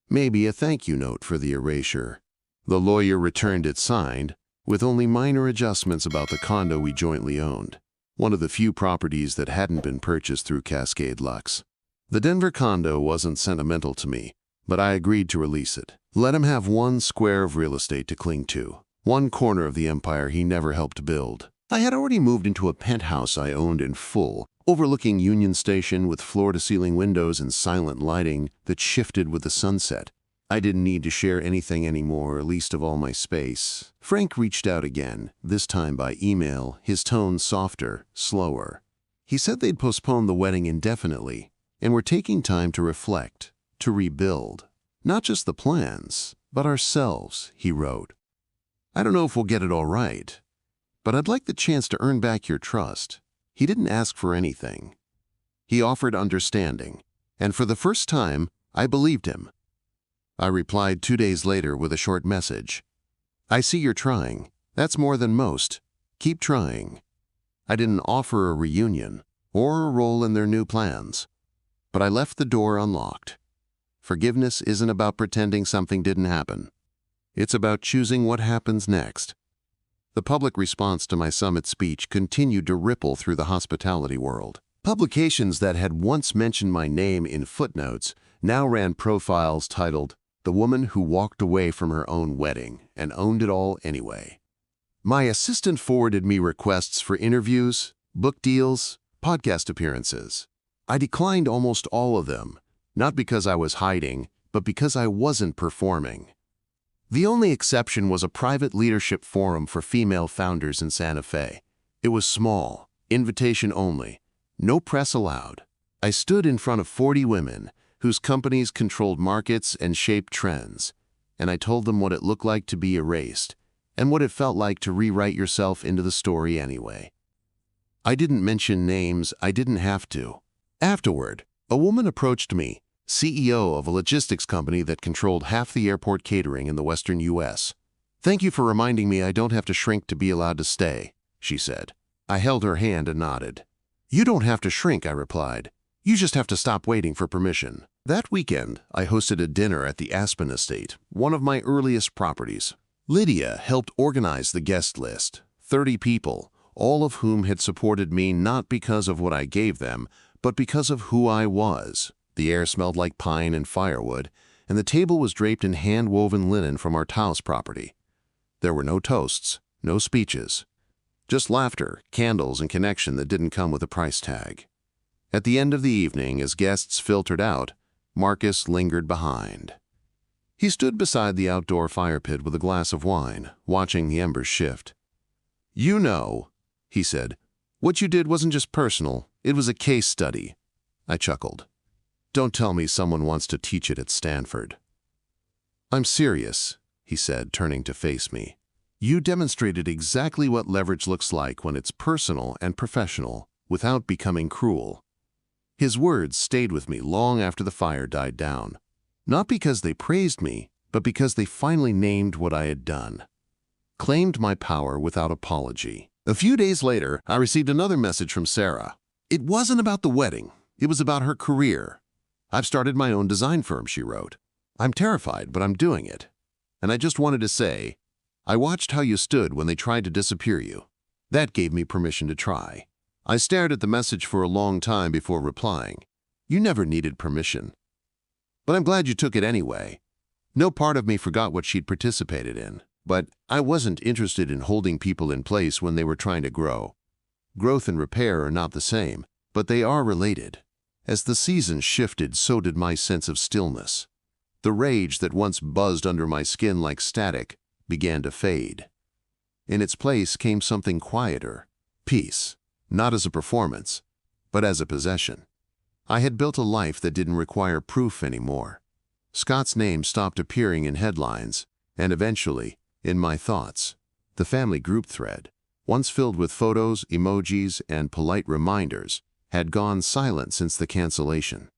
Maybe a thank you note for the erasure. The lawyer returned it signed, with only minor adjustments about the condo we jointly owned, one of the few properties that hadn't been purchased through Cascade Lux. The Denver condo wasn't sentimental to me, but I agreed to release it. Let him have one square of real estate to cling to, one corner of the empire he never helped build. I had already moved into a penthouse I owned in full, overlooking Union Station with floor-to-ceiling windows and silent lighting that shifted with the sunset. I didn't need to share anything anymore, least of all my space. Frank reached out again, this time by email, his tone softer, slower. He said they'd postponed the wedding indefinitely, and were taking time to reflect, to rebuild. Not just the plans, but ourselves, he wrote. I don't know if we'll get it all right, but I'd like the chance to earn back your trust. He didn't ask for anything. He offered understanding, and for the first time, I believed him. I replied 2 days later with a short message. I see you're trying. That's more than most. Keep trying. I didn't offer a reunion or a role in their new plans, but I left the door unlocked. Forgiveness isn't about pretending something didn't happen. It's about choosing what happens next. The public response to my summit speech continued to ripple through the hospitality world. Publications that had once mentioned my name in footnotes now ran profiles titled, "The Woman Who Walked Away from Her Own Wedding and Owned It All Anyway." My assistant forwarded me requests for interviews, book deals, podcast appearances. I declined almost all of them, not because I was hiding, but because I wasn't performing. The only exception was a private leadership forum for female founders in Santa Fe. It was small, invitation only, no press allowed. I stood in front of 40 women whose companies controlled markets and shaped trends, and I told them what it looked like to be erased and what it felt like to rewrite yourself into the story anyway. I didn't mention names, I didn't have to. Afterward, a woman approached me, CEO of a logistics company that controlled half the airport catering in the western U.S. "Thank you for reminding me I don't have to shrink to be allowed to stay," she said. I held her hand and nodded. "You don't have to shrink," I replied. "You just have to stop waiting for permission." That weekend, I hosted a dinner at the Aspen Estate, one of my earliest properties. Lydia helped organize the guest list, 30 people, all of whom had supported me not because of what I gave them, but because of who I was. The air smelled like pine and firewood, and the table was draped in hand-woven linen from our Taos property. There were no toasts, no speeches, just laughter, candles, and connection that didn't come with a price tag. At the end of the evening, as guests filtered out, Marcus lingered behind. He stood beside the outdoor fire pit with a glass of wine, watching the embers shift. "You know," he said, "what you did wasn't just personal, it was a case study." I chuckled. "Don't tell me someone wants to teach it at Stanford." "I'm serious," he said, turning to face me. "You demonstrated exactly what leverage looks like when it's personal and professional, without becoming cruel." His words stayed with me long after the fire died down. Not because they praised me, but because they finally named what I had done. Claimed my power without apology. A few days later, I received another message from Sarah. It wasn't about the wedding. It was about her career. "I've started my own design firm," she wrote. "I'm terrified, but I'm doing it. And I just wanted to say, I watched how you stood when they tried to disappear you. That gave me permission to try." I stared at the message for a long time before replying. "You never needed permission. But I'm glad you took it anyway." No part of me forgot what she'd participated in, but I wasn't interested in holding people in place when they were trying to grow. Growth and repair are not the same, but they are related. As the seasons shifted, so did my sense of stillness. The rage that once buzzed under my skin like static began to fade. In its place came something quieter, peace, not as a performance, but as a possession. I had built a life that didn't require proof anymore. Scott's name stopped appearing in headlines, and eventually, in my thoughts. The family group thread, once filled with photos, emojis, and polite reminders, had gone silent since the cancellation.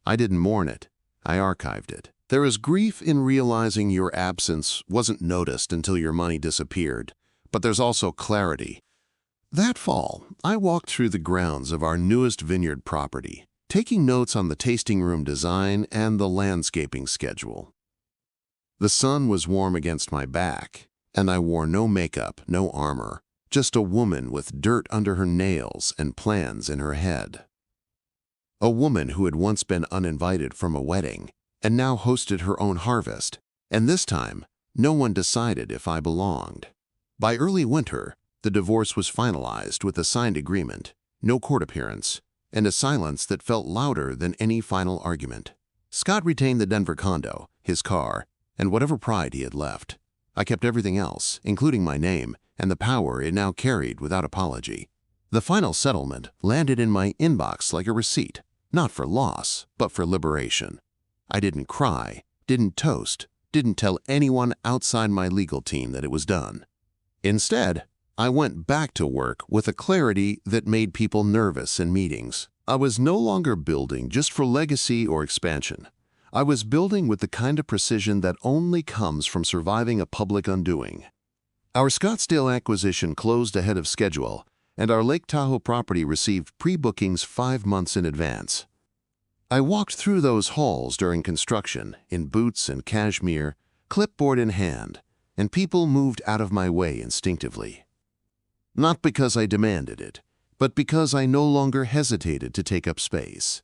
I didn't mourn it, I archived it. There is grief in realizing your absence wasn't noticed until your money disappeared, but there's also clarity. That fall, I walked through the grounds of our newest vineyard property, taking notes on the tasting room design and the landscaping schedule. The sun was warm against my back, and I wore no makeup, no armor, just a woman with dirt under her nails and plans in her head. A woman who had once been uninvited from a wedding and now hosted her own harvest, and this time, no one decided if I belonged. By early winter, the divorce was finalized with a signed agreement, no court appearance, and a silence that felt louder than any final argument. Scott retained the Denver condo, his car, and whatever pride he had left. I kept everything else, including my name and the power it now carried without apology. The final settlement landed in my inbox like a receipt, not for loss, but for liberation. I didn't cry, didn't toast, didn't tell anyone outside my legal team that it was done. Instead, I went back to work with a clarity that made people nervous in meetings. I was no longer building just for legacy or expansion. I was building with the kind of precision that only comes from surviving a public undoing. Our Scottsdale acquisition closed ahead of schedule, and our Lake Tahoe property received pre-bookings 5 months in advance. I walked through those halls during construction in boots and cashmere, clipboard in hand, and people moved out of my way instinctively. Not because I demanded it, but because I no longer hesitated to take up space.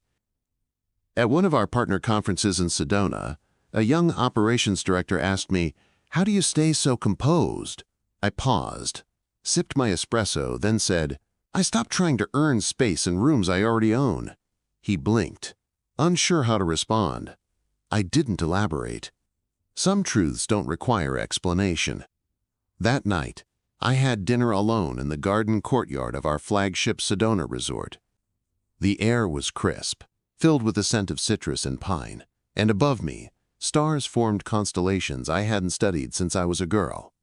At one of our partner conferences in Sedona, a young operations director asked me, "How do you stay so composed?" I paused, sipped my espresso, then said, "I stopped trying to earn space in rooms I already own." He blinked, unsure how to respond. I didn't elaborate. Some truths don't require explanation. That night, I had dinner alone in the garden courtyard of our flagship Sedona resort. The air was crisp, filled with the scent of citrus and pine, and above me, stars formed constellations I hadn't studied since I was a girl.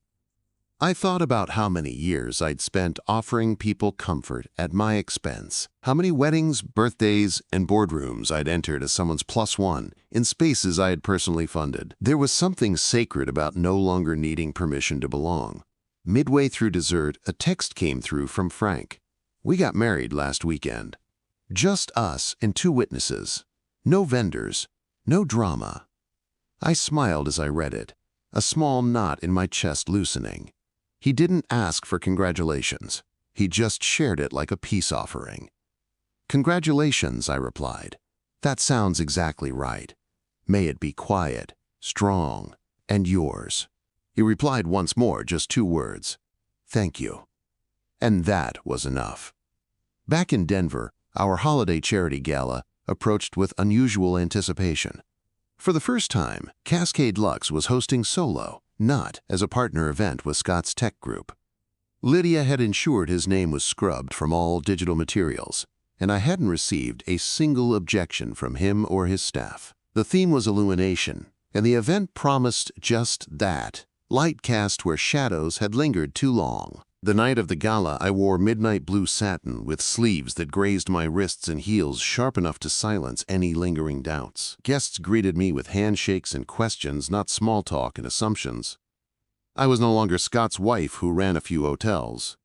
I thought about how many years I'd spent offering people comfort at my expense, how many weddings, birthdays, and boardrooms I'd entered as someone's plus one in spaces I had personally funded. There was something sacred about no longer needing permission to belong. Midway through dessert, a text came through from Frank. "We got married last weekend. Just us and 2 witnesses. No vendors, no drama." I smiled as I read it, a small knot in my chest loosening. He didn't ask for congratulations. He just shared it like a peace offering. "Congratulations," I replied. "That sounds exactly right. May it be quiet, strong, and yours." He replied once more, just 2 words. "Thank you." And that was enough. Back in Denver, our holiday charity gala approached with unusual anticipation. For the first time, Cascade Lux was hosting solo, not as a partner event with Scott's tech group. Lydia had ensured his name was scrubbed from all digital materials, and I hadn't received a single objection from him or his staff. The theme was illumination, and the event promised just that, light cast where shadows had lingered too long. The night of the gala, I wore midnight blue satin with sleeves that grazed my wrists and heels sharp enough to silence any lingering doubts. Guests greeted me with handshakes and questions, not small talk and assumptions. I was no longer Scott's wife who ran a few hotels.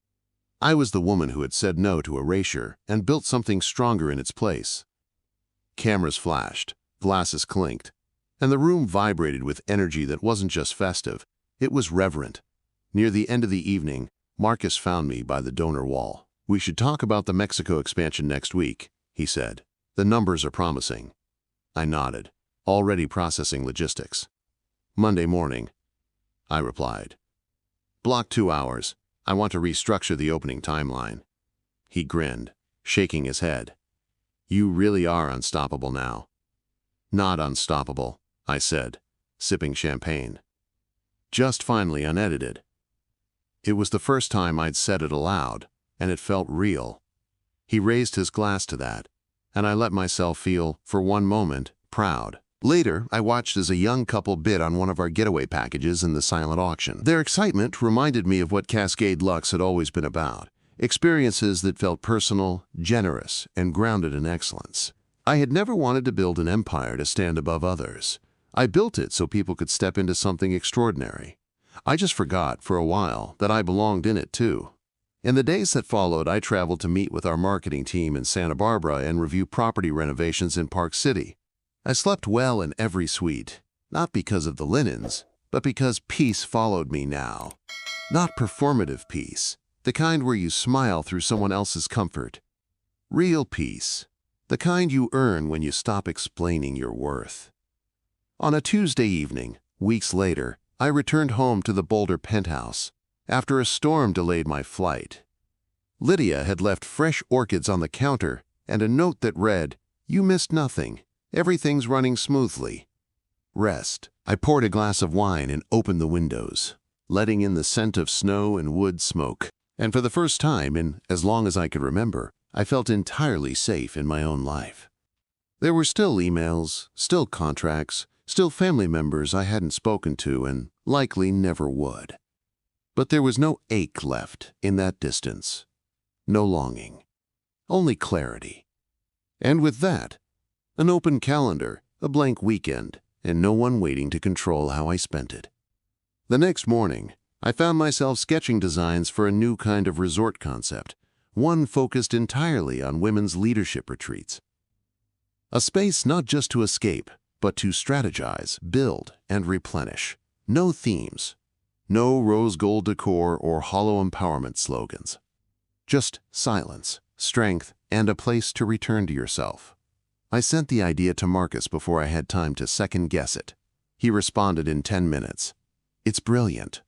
I was the woman who had said no to erasure and built something stronger in its place. Cameras flashed, glasses clinked, and the room vibrated with energy that wasn't just festive, it was reverent. Near the end of the evening, Marcus found me by the donor wall. "We should talk about the Mexico expansion next week," he said. "The numbers are promising." I nodded, already processing logistics. "Monday morning," I replied. "Block 2 hours. I want to restructure the opening timeline." He grinned, shaking his head. "You really are unstoppable now." "Not unstoppable," I said, sipping champagne. "Just finally unedited." It was the first time I'd said it aloud, and it felt real. He raised his glass to that, and I let myself feel, for one moment, proud. Later, I watched as a young couple bid on one of our getaway packages in the silent auction. Their excitement reminded me of what Cascade Lux had always been about, experiences that felt personal, generous, and grounded in excellence. I had never wanted to build an empire to stand above others. I built it so people could step into something extraordinary. I just forgot, for a while, that I belonged in it too. In the days that followed, I traveled to meet with our marketing team in Santa Barbara and review property renovations in Park City. I slept well in every suite, not because of the linens, but because peace followed me now. Not performative peace, the kind where you smile through someone else's comfort. Real peace, the kind you earn when you stop explaining your worth. On a Tuesday evening, weeks later, I returned home to the Boulder penthouse after a storm delayed my flight. Lydia had left fresh orchids on the counter and a note that read, "You missed nothing. Everything's running smoothly. Rest." I poured a glass of wine and opened the windows, letting in the scent of snow and wood smoke. And for the first time in as long as I could remember, I felt entirely safe in my own life. There were still emails, still contracts, still family members I hadn't spoken to and likely never would. But there was no ache left in that distance. No longing. Only clarity. And with that, an open calendar, a blank weekend, and no one waiting to control how I spent it. The next morning, I found myself sketching designs for a new kind of resort concept, one focused entirely on women's leadership retreats. A space not just to escape, but to strategize, build, and replenish. No themes. No rose gold decor or hollow empowerment slogans. Just silence, strength, and a place to return to yourself. I sent the idea to Marcus before I had time to second-guess it. He responded in 10 minutes. "It's brilliant.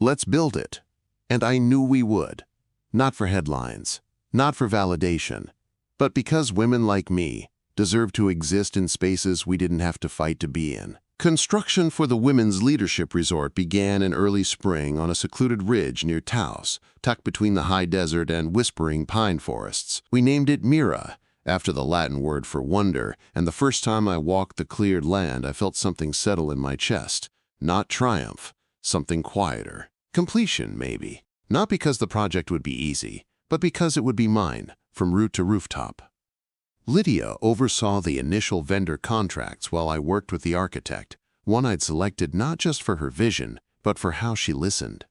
Let's build it." And I knew we would. Not for headlines, not for validation, but because women like me deserve to exist in spaces we didn't have to fight to be in. Construction for the Women's Leadership Resort began in early spring on a secluded ridge near Taos, tucked between the high desert and whispering pine forests. We named it Mira, after the Latin word for wonder, and the first time I walked the cleared land, I felt something settle in my chest. Not triumph, something quieter. Completion, maybe. Not because the project would be easy, but because it would be mine, from root to rooftop. Lydia oversaw the initial vendor contracts while I worked with the architect, one I'd selected not just for her vision, but for how she listened.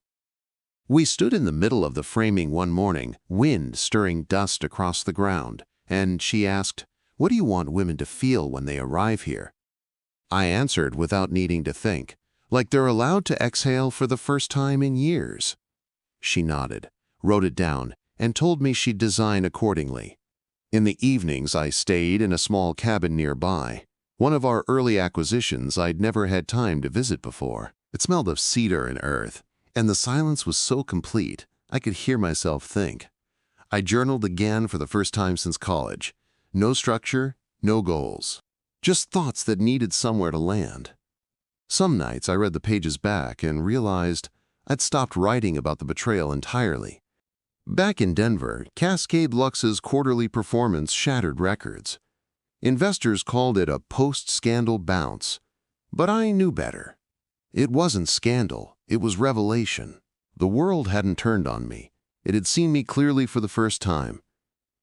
We stood in the middle of the framing one morning, wind stirring dust across the ground, and she asked, "What do you want women to feel when they arrive here?" I answered without needing to think, like they're allowed to exhale for the first time in years. She nodded, wrote it down, and told me she'd design accordingly. In the evenings, I stayed in a small cabin nearby, one of our early acquisitions I'd never had time to visit before. It smelled of cedar and earth, and the silence was so complete I could hear myself think. I journaled again for the first time since college. No structure, no goals. Just thoughts that needed somewhere to land. Some nights I read the pages back and realized I'd stopped writing about the betrayal entirely. Back in Denver, Cascade Luxe's quarterly performance shattered records. Investors called it a post-scandal bounce, but I knew better. It wasn't scandal, it was revelation. The world hadn't turned on me. It had seen me clearly for the first time.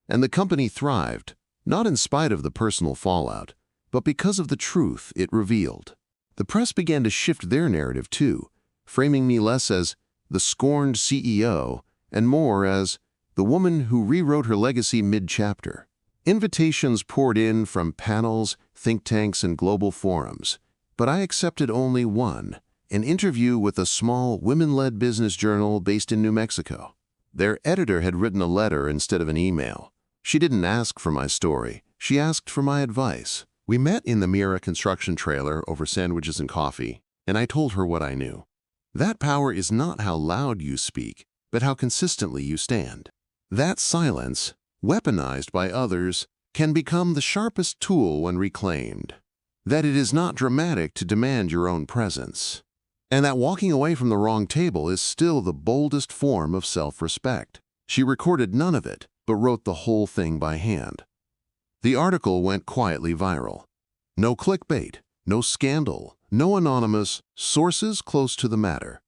And the company thrived, not in spite of the personal fallout, but because of the truth it revealed. The press began to shift their narrative too, framing me less as the scorned CEO and more as the woman who rewrote her legacy mid-chapter. Invitations poured in from panels, think tanks, and global forums, but I accepted only one, an interview with a small women-led business journal based in New Mexico. Their editor had written a letter instead of an email. She didn't ask for my story, she asked for my advice. We met in the Mira construction trailer over sandwiches and coffee, and I told her what I knew. That power is not how loud you speak, but how consistently you stand. That silence, weaponized by others, can become the sharpest tool when reclaimed. That it is not dramatic to demand your own presence. And that walking away from the wrong table is still the boldest form of self-respect. She recorded none of it, but wrote the whole thing by hand. The article went quietly viral. No clickbait, no scandal, no anonymous sources close to the matter.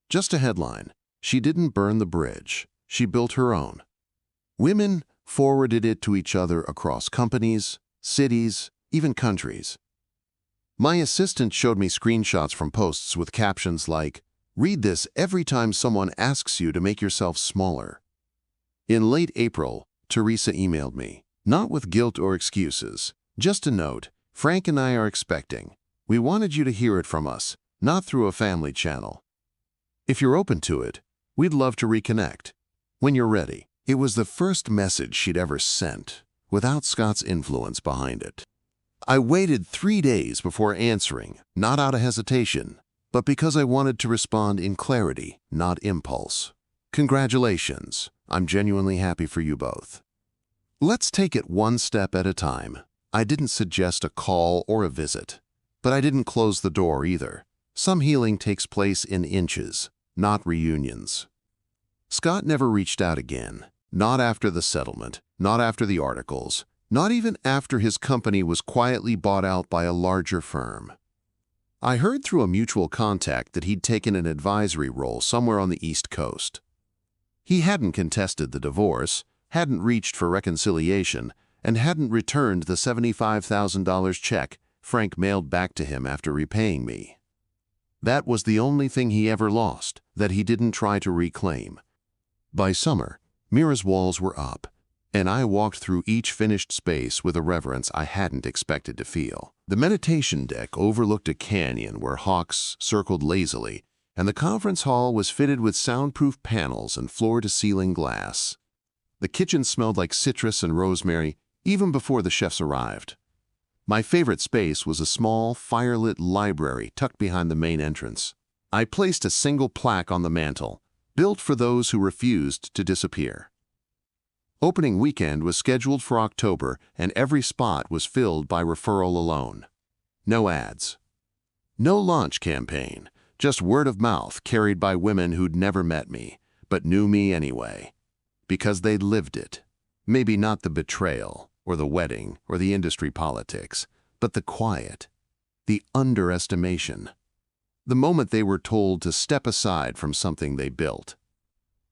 Just a headline. She didn't burn the bridge. She built her own. Women forwarded it to each other across companies, cities, even countries. My assistant showed me screenshots from posts with captions like, "Read this every time someone asks you to make yourself smaller." In late April, Teresa emailed me, not with guilt or excuses, just a note. Frank and I are expecting. We wanted you to hear it from us, not through a family channel. If you're open to it, we'd love to reconnect. When you're ready. It was the first message she'd ever sent, without Scott's influence behind it. I waited 3 days before answering, not out of hesitation, but because I wanted to respond in clarity, not impulse. Congratulations. I'm genuinely happy for you both. Let's take it one step at a time. I didn't suggest a call or a visit, but I didn't close the door either. Some healing takes place in inches, not reunions. Scott never reached out again, not after the settlement, not after the articles, not even after his company was quietly bought out by a larger firm. I heard through a mutual contact that he'd taken an advisory role somewhere on the East Coast. He hadn't contested the divorce, hadn't reached for reconciliation, and hadn't returned the $75,000 check Frank mailed back to him after repaying me. That was the only thing he ever lost that he didn't try to reclaim. By summer, Mira's walls were up, and I walked through each finished space with a reverence I hadn't expected to feel. The meditation deck overlooked a canyon where hawks circled lazily, and the conference hall was fitted with soundproof panels and floor-to-ceiling glass. The kitchen smelled like citrus and rosemary even before the chefs arrived. My favorite space was a small, firelit library tucked behind the main entrance. I placed a single plaque on the mantel, built for those who refused to disappear. Opening weekend was scheduled for October, and every spot was filled by referral alone. No ads. No launch campaign, just word of mouth carried by women who'd never met me, but knew me anyway. Because they'd lived it. Maybe not the betrayal, or the wedding, or the industry politics, but the quiet, the underestimation. The moment they were told to step aside from something they built.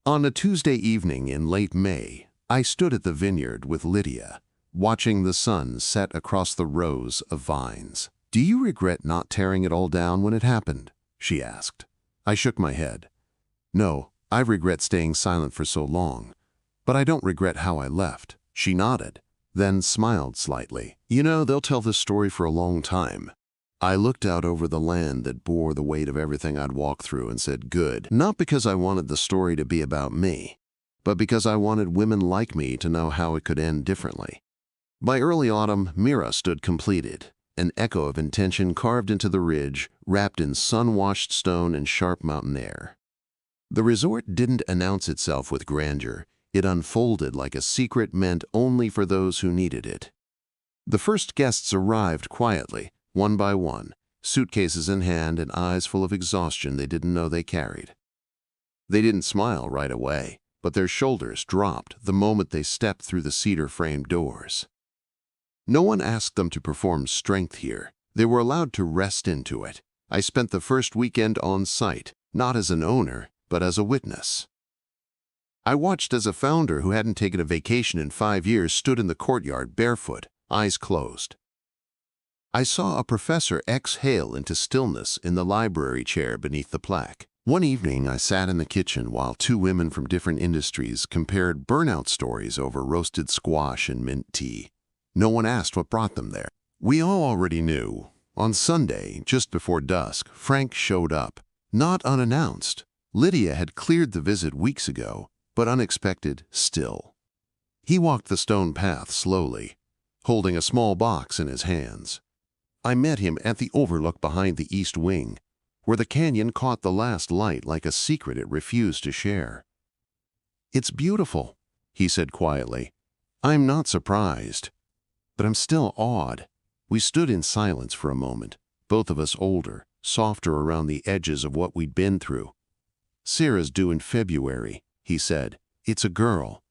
On a Tuesday evening in late May, I stood at the vineyard with Lydia, watching the sun set across the rows of vines. "Do you regret not tearing it all down when it happened?" she asked. I shook my head. "No, I regret staying silent for so long, but I don't regret how I left." She nodded, then smiled slightly. "You know, they'll tell this story for a long time." I looked out over the land that bore the weight of everything I'd walked through and said, "Good." Not because I wanted the story to be about me, but because I wanted women like me to know how it could end differently. By early autumn, Mira stood completed, an echo of intention carved into the ridge, wrapped in sun-washed stone and sharp mountain air. The resort didn't announce itself with grandeur. It unfolded like a secret meant only for those who needed it. The first guests arrived quietly, one by one, suitcases in hand and eyes full of exhaustion they didn't know they carried. They didn't smile right away, but their shoulders dropped the moment they stepped through the cedar-framed doors. No one asked them to perform strength here. They were allowed to rest into it. I spent the first weekend on site, not as an owner, but as a witness. I watched as a founder who hadn't taken a vacation in 5 years stood in the courtyard barefoot, eyes closed. I saw a professor exhale into stillness in the library chair beneath the plaque. One evening, I sat in the kitchen while 2 women from different industries compared burnout stories over roasted squash and mint tea. No one asked what brought them there. We all already knew. On Sunday, just before dusk, Frank showed up, not unannounced. Lydia had cleared the visit weeks ago, but unexpected still. He walked the stone path slowly, holding a small box in his hands. I met him at the overlook behind the east wing, where the canyon caught the last light like a secret it refused to share. "It's beautiful," he said quietly. "I'm not surprised, but I'm still awed." We stood in silence for a moment, both of us older, softer around the edges of what we'd been through. "Sarah's due in February," he said. "It's a girl."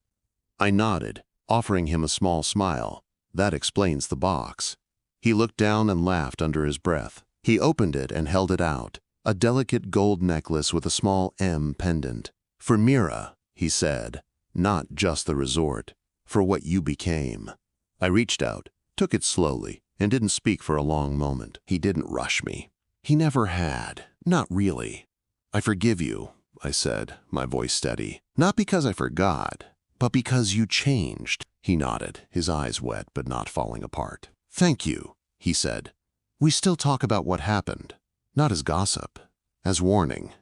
I nodded, offering him a small smile. "That explains the box." He looked down and laughed under his breath. He opened it and held it out, a delicate gold necklace with a small M pendant. "For Mira," he said, "not just the resort, for what you became." I reached out, took it slowly, and didn't speak for a long moment. He didn't rush me. He never had. Not really. "I forgive you," I said, my voice steady. "Not because I forgot, but because you changed." He nodded, his eyes wet but not falling apart. "Thank you," he said. "We still talk about what happened, not as gossip, as warning,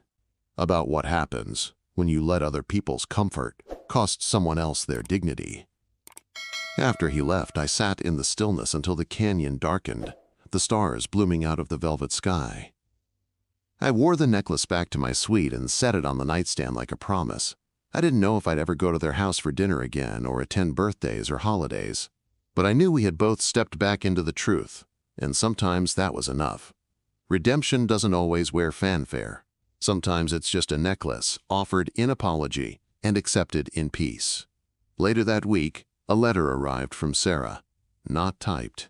about what happens when you let other people's comfort cost someone else their dignity." After he left, I sat in the stillness until the canyon darkened, the stars blooming out of the velvet sky. I wore the necklace back to my suite and set it on the nightstand like a promise. I didn't know if I'd ever go to their house for dinner again or attend birthdays or holidays, but I knew we had both stepped back into the truth, and sometimes that was enough. Redemption doesn't always wear fanfare. Sometimes it's just a necklace offered in apology and accepted in peace. Later that week, a letter arrived from Sarah. Not typed,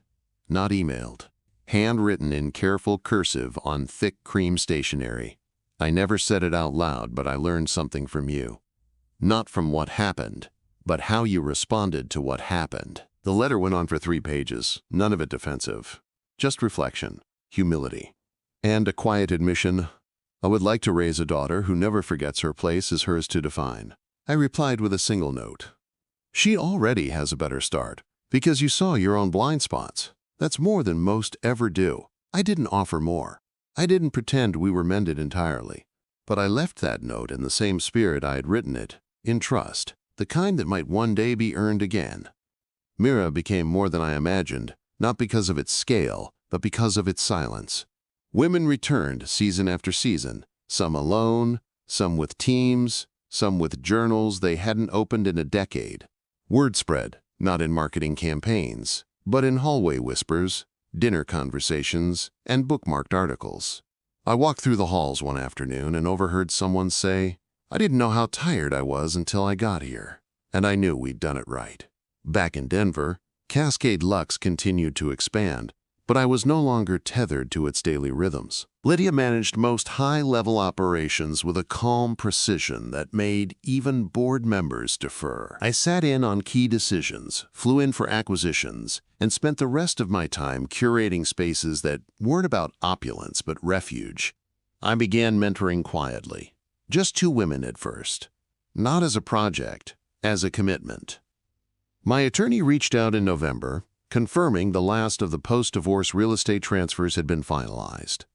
not emailed, handwritten in careful cursive on thick cream stationery. I never said it out loud, but I learned something from you. Not from what happened, but how you responded to what happened. The letter went on for 3 pages, none of it defensive. Just reflection, humility, and a quiet admission. I would like to raise a daughter who never forgets her place is hers to define. I replied with a single note. She already has a better start, because you saw your own blind spots. That's more than most ever do. I didn't offer more. I didn't pretend we were mended entirely. But I left that note in the same spirit I had written it, in trust, the kind that might one day be earned again. Mira became more than I imagined, not because of its scale, but because of its silence. Women returned season after season, some alone, some with teams, some with journals they hadn't opened in a decade. Word spread, not in marketing campaigns, but in hallway whispers, dinner conversations, and bookmarked articles. I walked through the halls one afternoon and overheard someone say, "I didn't know how tired I was until I got here." And I knew we'd done it right. Back in Denver, Cascade Luxe continued to expand, but I was no longer tethered to its daily rhythms. Lydia managed most high-level operations with a calm precision that made even board members defer. I sat in on key decisions, flew in for acquisitions, and spent the rest of my time curating spaces that weren't about opulence but refuge. I began mentoring quietly. Just 2 women at first. Not as a project, as a commitment. My attorney reached out in November, confirming the last of the post-divorce real estate transfers had been finalized.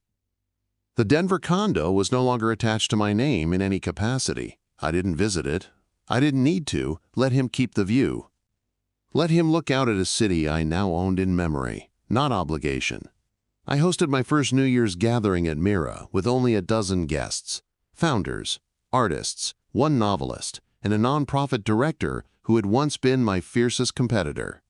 The Denver condo was no longer attached to my name in any capacity. I didn't visit it. I didn't need to. Let him keep the view. Let him look out at a city I now owned in memory, not obligation. I hosted my first New Year's gathering at Mira with only a dozen guests, founders, artists, 1 novelist, and a nonprofit director who had once been my fiercest competitor.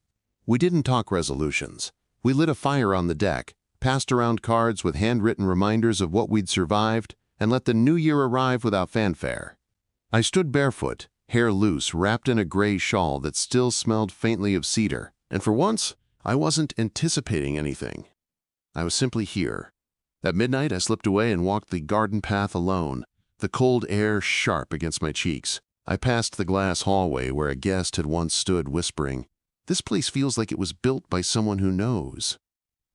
We didn't talk resolutions. We lit a fire on the deck, passed around cards with handwritten reminders of what we'd survived, and let the new year arrive without fanfare. I stood barefoot, hair loose, wrapped in a gray shawl that still smelled faintly of cedar, and for once, I wasn't anticipating anything. I was simply here. At midnight, I slipped away and walked the garden path alone, the cold air sharp against my cheeks. I passed the glass hallway where a guest had once stood whispering, "This place feels like it was built by someone who knows."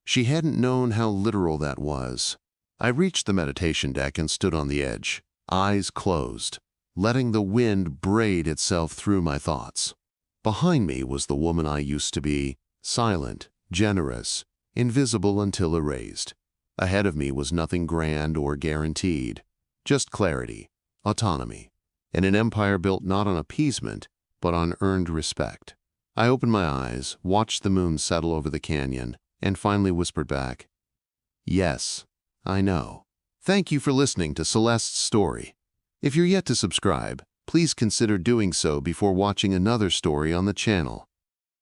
She hadn't known how literal that was. I reached the meditation deck and stood on the edge, eyes closed, letting the wind braid itself through my thoughts. Behind me was the woman I used to be, silent, generous, invisible until erased. Ahead of me was nothing grand or guaranteed, just clarity, autonomy, and an empire built not on appeasement, but on earned respect. I opened my eyes, watched the moon settle over the canyon, and finally whispered back, "Yes, I know." Thank you for listening to Celeste's story. If you're yet to subscribe, please consider doing so before watching another story on the channel.